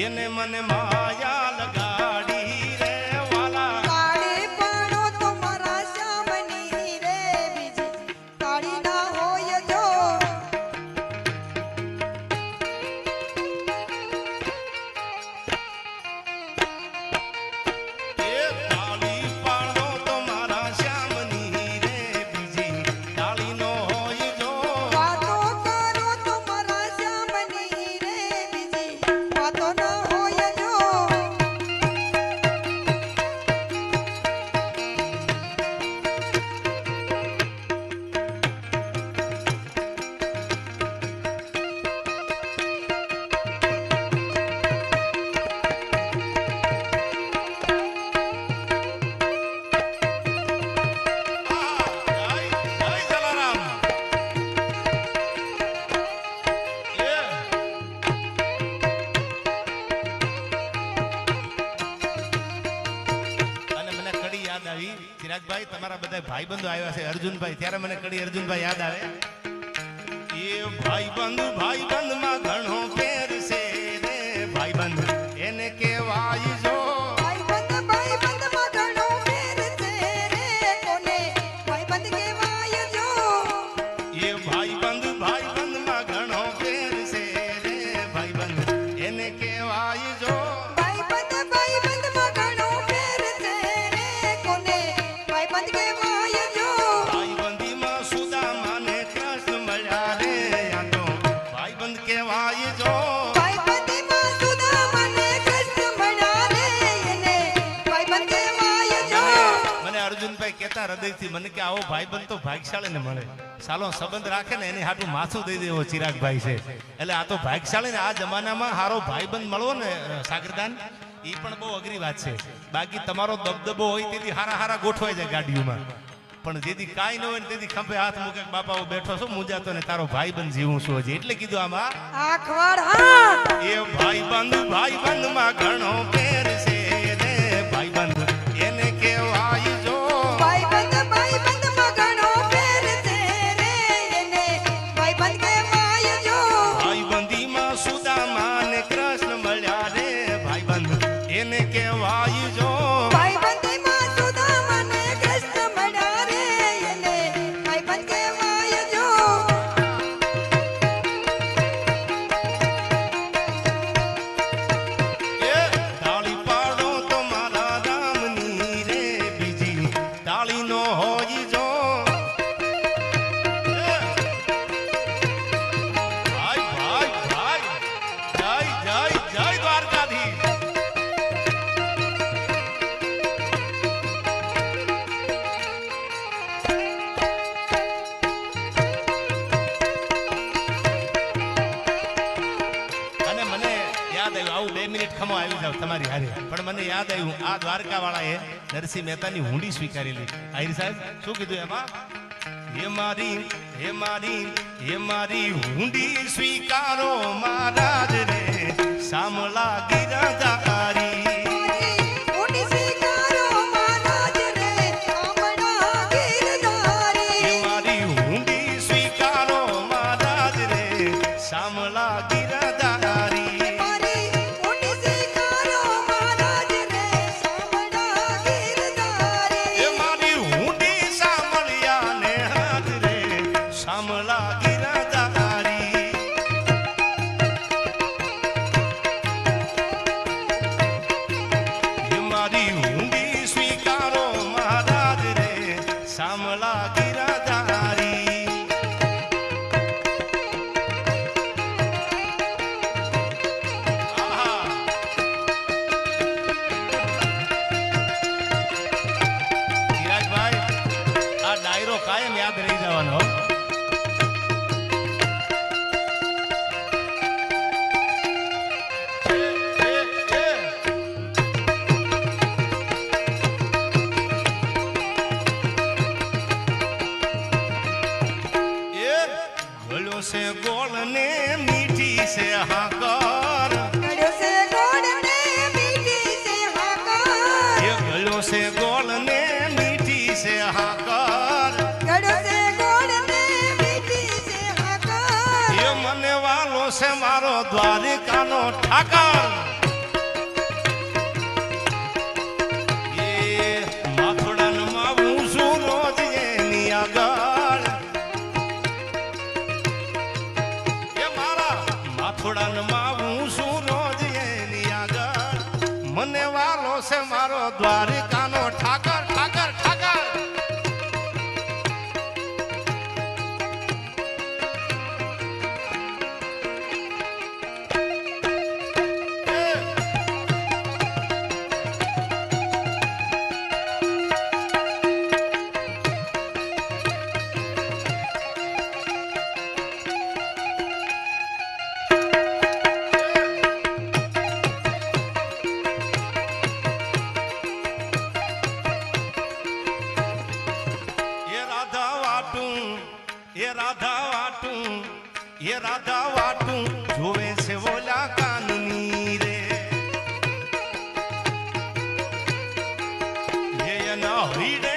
એને મને માયા લગાડી રે વાલા. કાળી પણ ચિરાગભાઈ તમારા બધા ભાઈબંધો આવ્યા છે અર્જુનભાઈ, ત્યારે મને કડી અર્જુનભાઈ યાદ આવે. એ ભાઈબંધ માં ઘણો ફેર છે રે, ભાઈબંધ એને કહેવાય જો. હૃદયથી મને કે આવો ભાઈબંધ તો ભાગ્યશાળી ને મળે. સાલો સંબંધ રાખે ને એની હાટું માથું દઈ દેવો ચિરાગભાઈ છે. એટલે આ તો ભાગ્યશાળી ને આ જમાનામાં હારો ભાઈબંધ મળવો ને સાગરદાન, એ પણ બહુ અઘરી વાત છે. બાકી તમારો દબદબો હોય તેથી હારા ગોઠવાઈ જાય ગાડીઓમાં, પણ જેથી કાંઈ ન હોય ને તેથી ખંભે હાથ મૂકે બાપા બેઠો છો મુંજાતો ને તારો ભાઈબંધ જીવું છું હજી, એટલે કીધું આમાં એ ભાઈબંધ માં ઘણો ફેર છે રે, ભાઈબંધ એને કહેવાય જો. એને કહેવાય જો. ભાઈબંધીમાં સુદામા ને કૃષ્ણ મળ્યા રે, એને ભાઈબંધ કહેવાય જો. એ તાળી પાડો તો મારા રામની રે, બીજી તાળી નો હોય જો. ભાઈ જય દ્વારકાધીશ. આવું 2 મિનિટ ખમો આવી જાવ તમારી હારે, પણ મને યાદ આવ્યું આ દ્વારકા વાળાએ નરસિંહ મહેતાની હુંડી સ્વીકારેલી. આહિર સાહેબ શું કીધું એમાં? હે મારી હુંડી સ્વીકારો મહારાજ રે, સામલા ગિરધારી. સામલા કાયમ યાદ રહી જવાનો. ગળ્યો છે ગોળ ને મીઠી છે હાકર, ગળ્યો છે ગોળ ને મીઠી છે હાકર, એ ગળ્યો છે ગોળ ને મીઠી છે હાકર, મને વાલો છે મારો દ્વારિકાનો ઠાકર. એ માથોડાનમાં હું છું રોજ એની આગળ, એ મારા માથોડાનમાં હું છું રોજ એની આગળ, મને વાલો છે મારો દ્વારિકાનો ઠાકર ઠાકર ઠાકર. એ રાધા વાટું જોવે છે ઓલા કાનની રે, એ એના હૈડે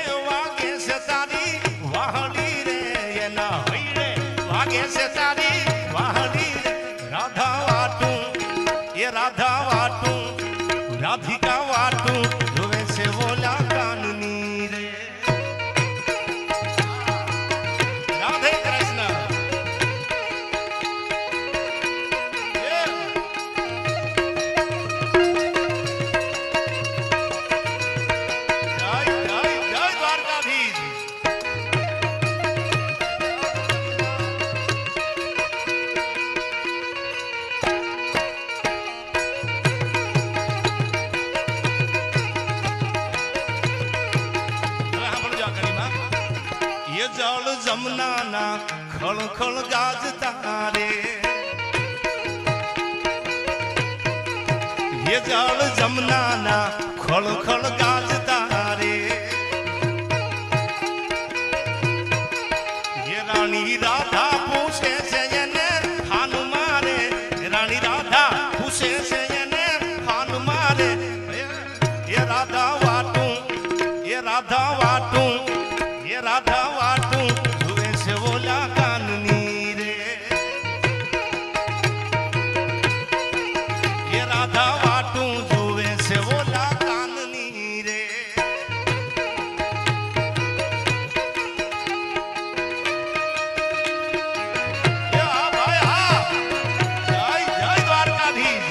જમનાના ખળ ખળ ગાજતા રે એ જળ જમનાના ખળ ખળ ગાજતા રે એ રાણી રાધા પૂછે છે એને હાન મારે રાણી રાધા પૂછે છે એને હાન મારે એ રાધા વાટું એ રાધા વાટું એ રાધા વાટું જુએ છે ઓલા કાનની રે એ રાધા વાટું જુએ છે ઓલા કાનની રે એ હા ભાઈ હા જય જય દ્વારકાધીશ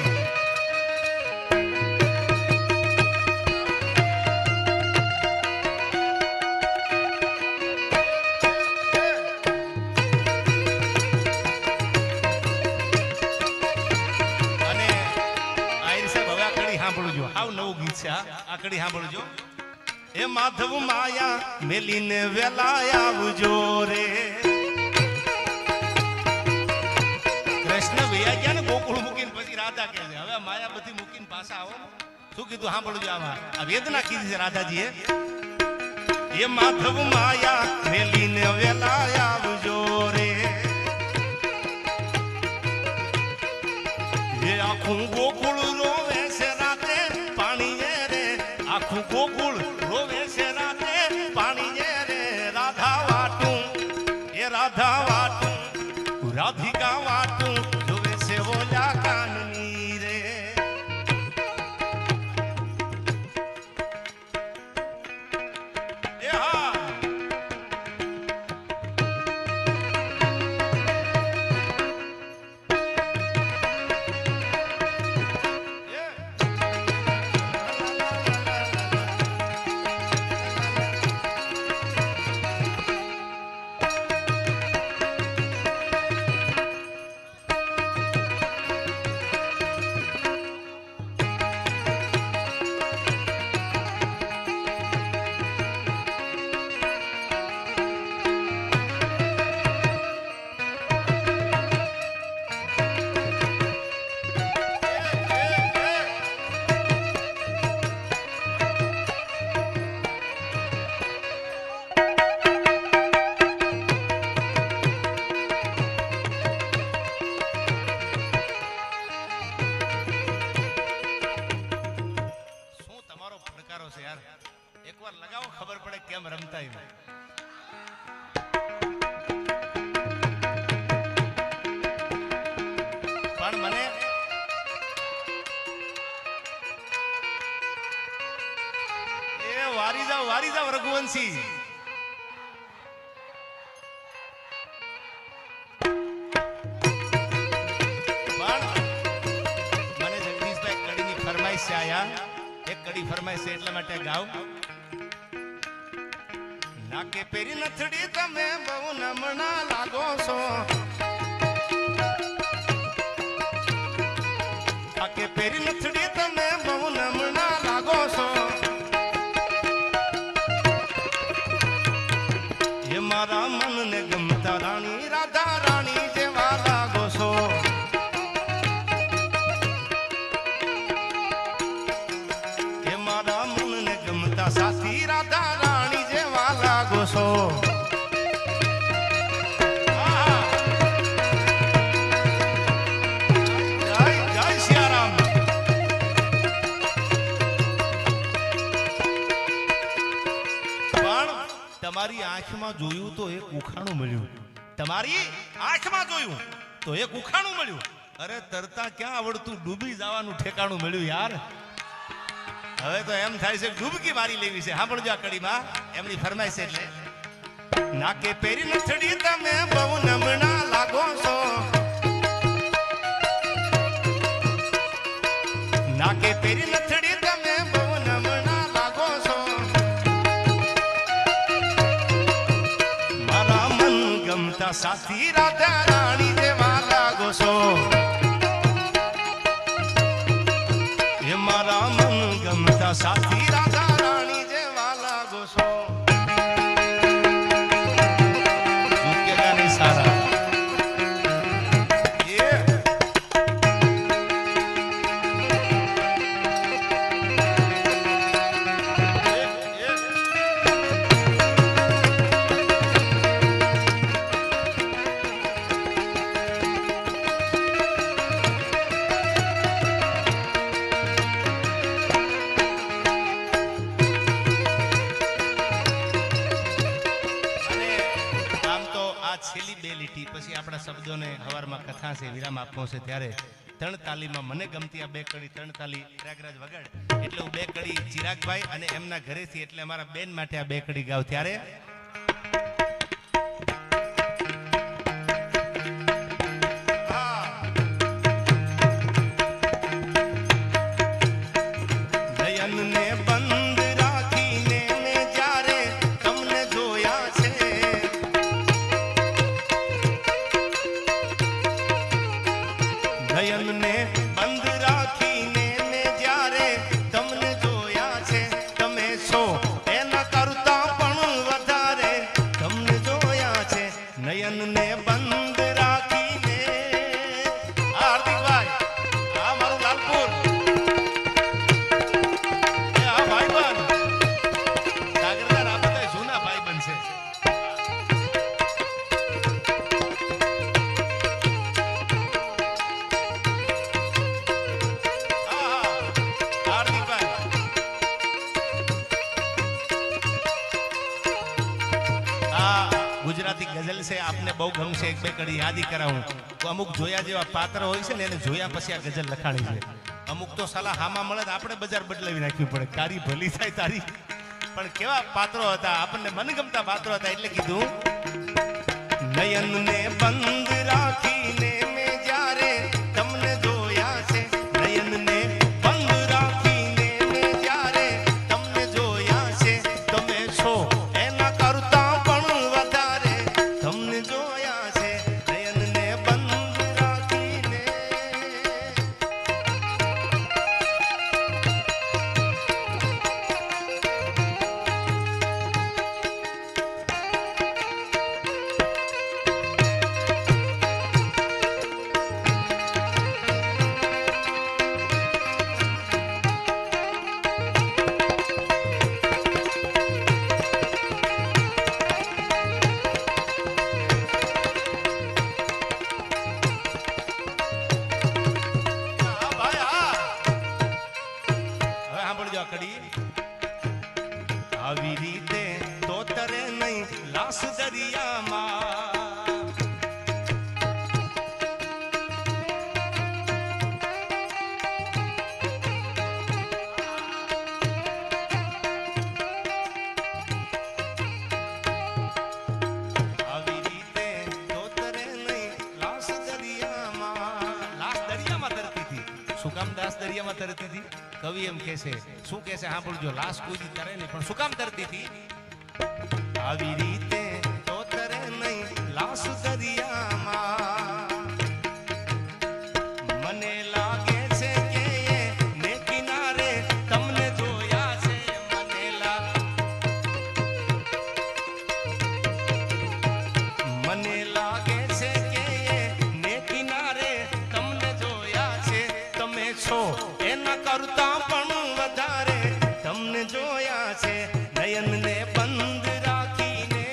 આ કડી સાંભળજો એ માધવ માયા મેલીને વેલા આવજો રે કૃષ્ણ વૈયા ગયા ને ગોકુળ મૂકીને પછી રાધા કહે છે હવે માયા બધી મૂકીને પાછા આવો શું કીધું સાંભળજો આમાં આ વેદના કીધી છે રાધાજીએ એ માધવ માયા મેલીને વેલા આવજો રે એ આખું ગોકુળ રોવે છે રાતે પાણી રે આખું ગોકુળ રોવે છે રાતે પાણી રે રાધા વાટું એ રાધા વાટું રાધિકા વાટું જોવે છે ઓલા કાનની રે એ હા એકવાર લગાવો ખબર પડે કેમ રમતા એમ પણ મને એ વારી જાવ રઘુવંશી પણ મને જગદીશભાઈ કડીની ફરમાઈશ છે આયા એક કડી ફરમાઈશ છે એટલા માટે ગાવ નાકે પેરી નથડી તમે બહુ નમણા લાગો છો નાકે પેરી નથડી તમે બહુ નમણા લાગો છો એ મારા મનને ગમતા રાણી રાધા રાણી જેવા લાગો છો એ મારા મનને ગમતા સાથી રાધા રાણી જેવા લાગો છો તમારી આંખમાં જોયું તો એક ઉખાણું મળ્યું તમારી આંખમાં જોયું તો એક ઉખાણું મળ્યું અરે તરતા ક્યાં આવડતું ડૂબી જવાનું ઠેકાણું મળ્યું યાર હવે તો એમ થાય છે ડૂબકી મારી લેવી છે સાંભળજો આ કડીમાં એમની ફરમાઈશ એટલે નાકે પેરી નથડી તમે બહુ નમણા લાગો છો નાકે પેરી નથડી તમે બહુ નમણા લાગો છો મારા મન ગમતા સાથી રાધા રાણી જેવા લાગો છો એ મારા મન ગમતા સાથી રાધા રાણી જેવા લાગો છો શબ્દોને હવારમાં કથા છે વિરામ આપવો છે ત્યારે ત્રણ તાલીમાં મને ગમતી આ બે કડી ત્રણ તાલી પ્રયાગરાજ વગાડ એટલે હું બે કડી ચિરાગભાઈ અને એમના ઘરેથી એટલે મારા બેન માટે આ બે કડી ગાવ ત્યારે ગુજરાતી ગઝલ છે આપને બહુ ગમશે એક બે કડી યાદી કરાવું તો અમુક જોયા જેવા પાત્ર હોય છે ને એને જોયા પછી આ ગઝલ લખાણી છે અમુક તો સાલા હામાં મળે તો આપણે બજાર બદલાવી નાખવી પડે કારી ભલી થાય તારી પણ કેવા પાત્રો હતા આપણને મનગમતા પાત્રો હતા એટલે કીધું નયનને બંધ રાખીને મેં જ્યારે તમને જોયા છે નયનને બંધ રાખીને મેં જ્યારે તમને જોયા છે તમે છો એના કરતા પણ વધારે તમને જોયા છે નયનને બંધ રાખીને આવી રીતે તો તરે નહીં લાસ દરિયામાં આવી રીતે તો તરે નહીં લાસ દરિયામાં લાસ દરિયામાં તરતી હતી શું કામ દાસ દરિયામાં તરતી હતી કવિ એમ કહે છે શું કહે છે સાંભળજો લાશ કોઈ તરે નહીં પણ શું કામ તરતી હતી આવી રીતે તો તરે નહીં લાશ દરિયામાં મને લાગે છે કે ને કિનારે તમને જોયા છે મને લાગે છે કે ને કિનારે તમને જોયા છે તમે છો એના કરતા પણ વધારે તમને જોયા છે નયનને બંધ રાખીને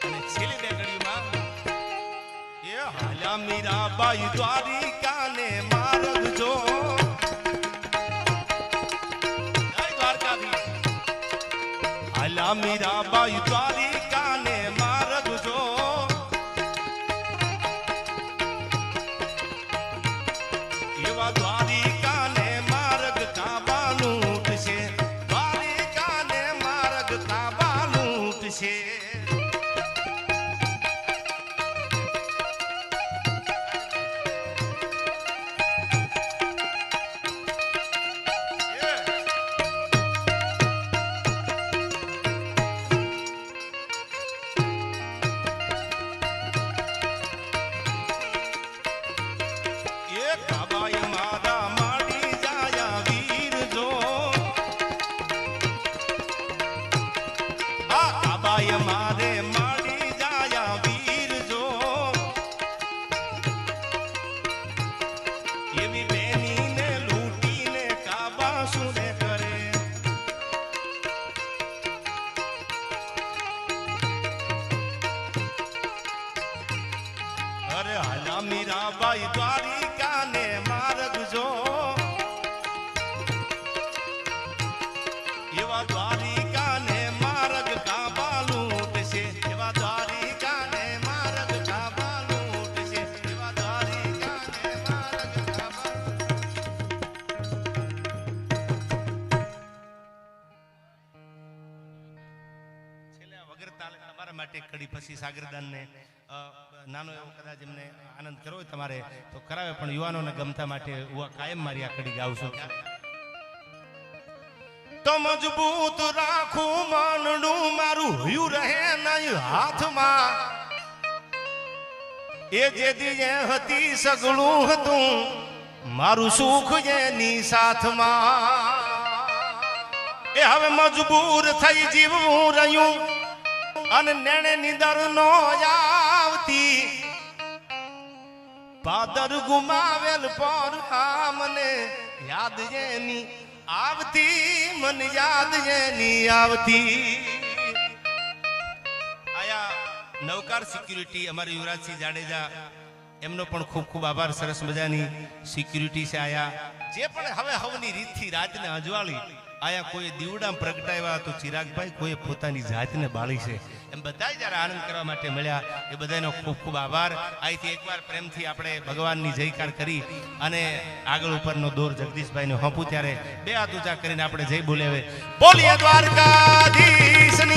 અને છેલ્લી બે ઘડીમાં એ હાલ્યા મીરાબાઈ દ્વારિકાને મારગજો મીરાબાઈ દ્વારિકાને મારગજો એવા દ્વારિકાને માર્ગ કાબાનું છે દ્વારિકાને માર્ગ કાબાનું છે મારે માડી જાયા વીર જો એવી બેનીને લૂટીને કાબા સુને કરે અરે હાલા મીરાબાઈ દ્વારિકાને માર્ગ જો માટે કડી પછી સાગરદાનને નાનો એવો કદાચ એમને આનંદ કરવો હોય તમારે તો કરાવે, પણ યુવાનોને ગમતા માટે હું કાયમ મારી આ કડી ગાઉં છું. તો મજબૂત રાખું માનડું મારું હયું રહે નહીં હાથમાં, એ જે દીએ હતી સગળું હતું મારું સુખ એની સાથમાં. એ હવે મજબૂર થઈ જીવવું રહ્યું અને નેણે નિદર નો આવતી, પાદર ગુમાવેલ પર મને યાદ એની આવતી, મને યાદ એની આવતી. આયા નવકાર સિક્યુરિટી અમારે યુવરાજસિંહ જાડેજા, એમનો પણ ખૂબ ખૂબ આભાર. સરસ મજાની સિક્યુરિટી છે આયા, જે પણ હવે હવની રીતથી રાતને અજવાળી આયા. કોઈ દીવડા પ્રગટાવ્યા તો ચિરાગભાઈ, કોઈ પોતાની જાતને બાળી છે, એમ બધા જ્યારે આનંદ કરવા માટે મળ્યા એ બધાનો ખૂબ ખૂબ આભાર. અહીંથી એકવાર પ્રેમથી આપણે ભગવાનની જયકાર કરી અને આગળ ઉપરનો દોર જગદીશભાઈને હોંપું ત્યારે બે હાથ ઊંચા કરીને આપણે જય બોલાવે. બોલીએ દ્વારકાધીશ.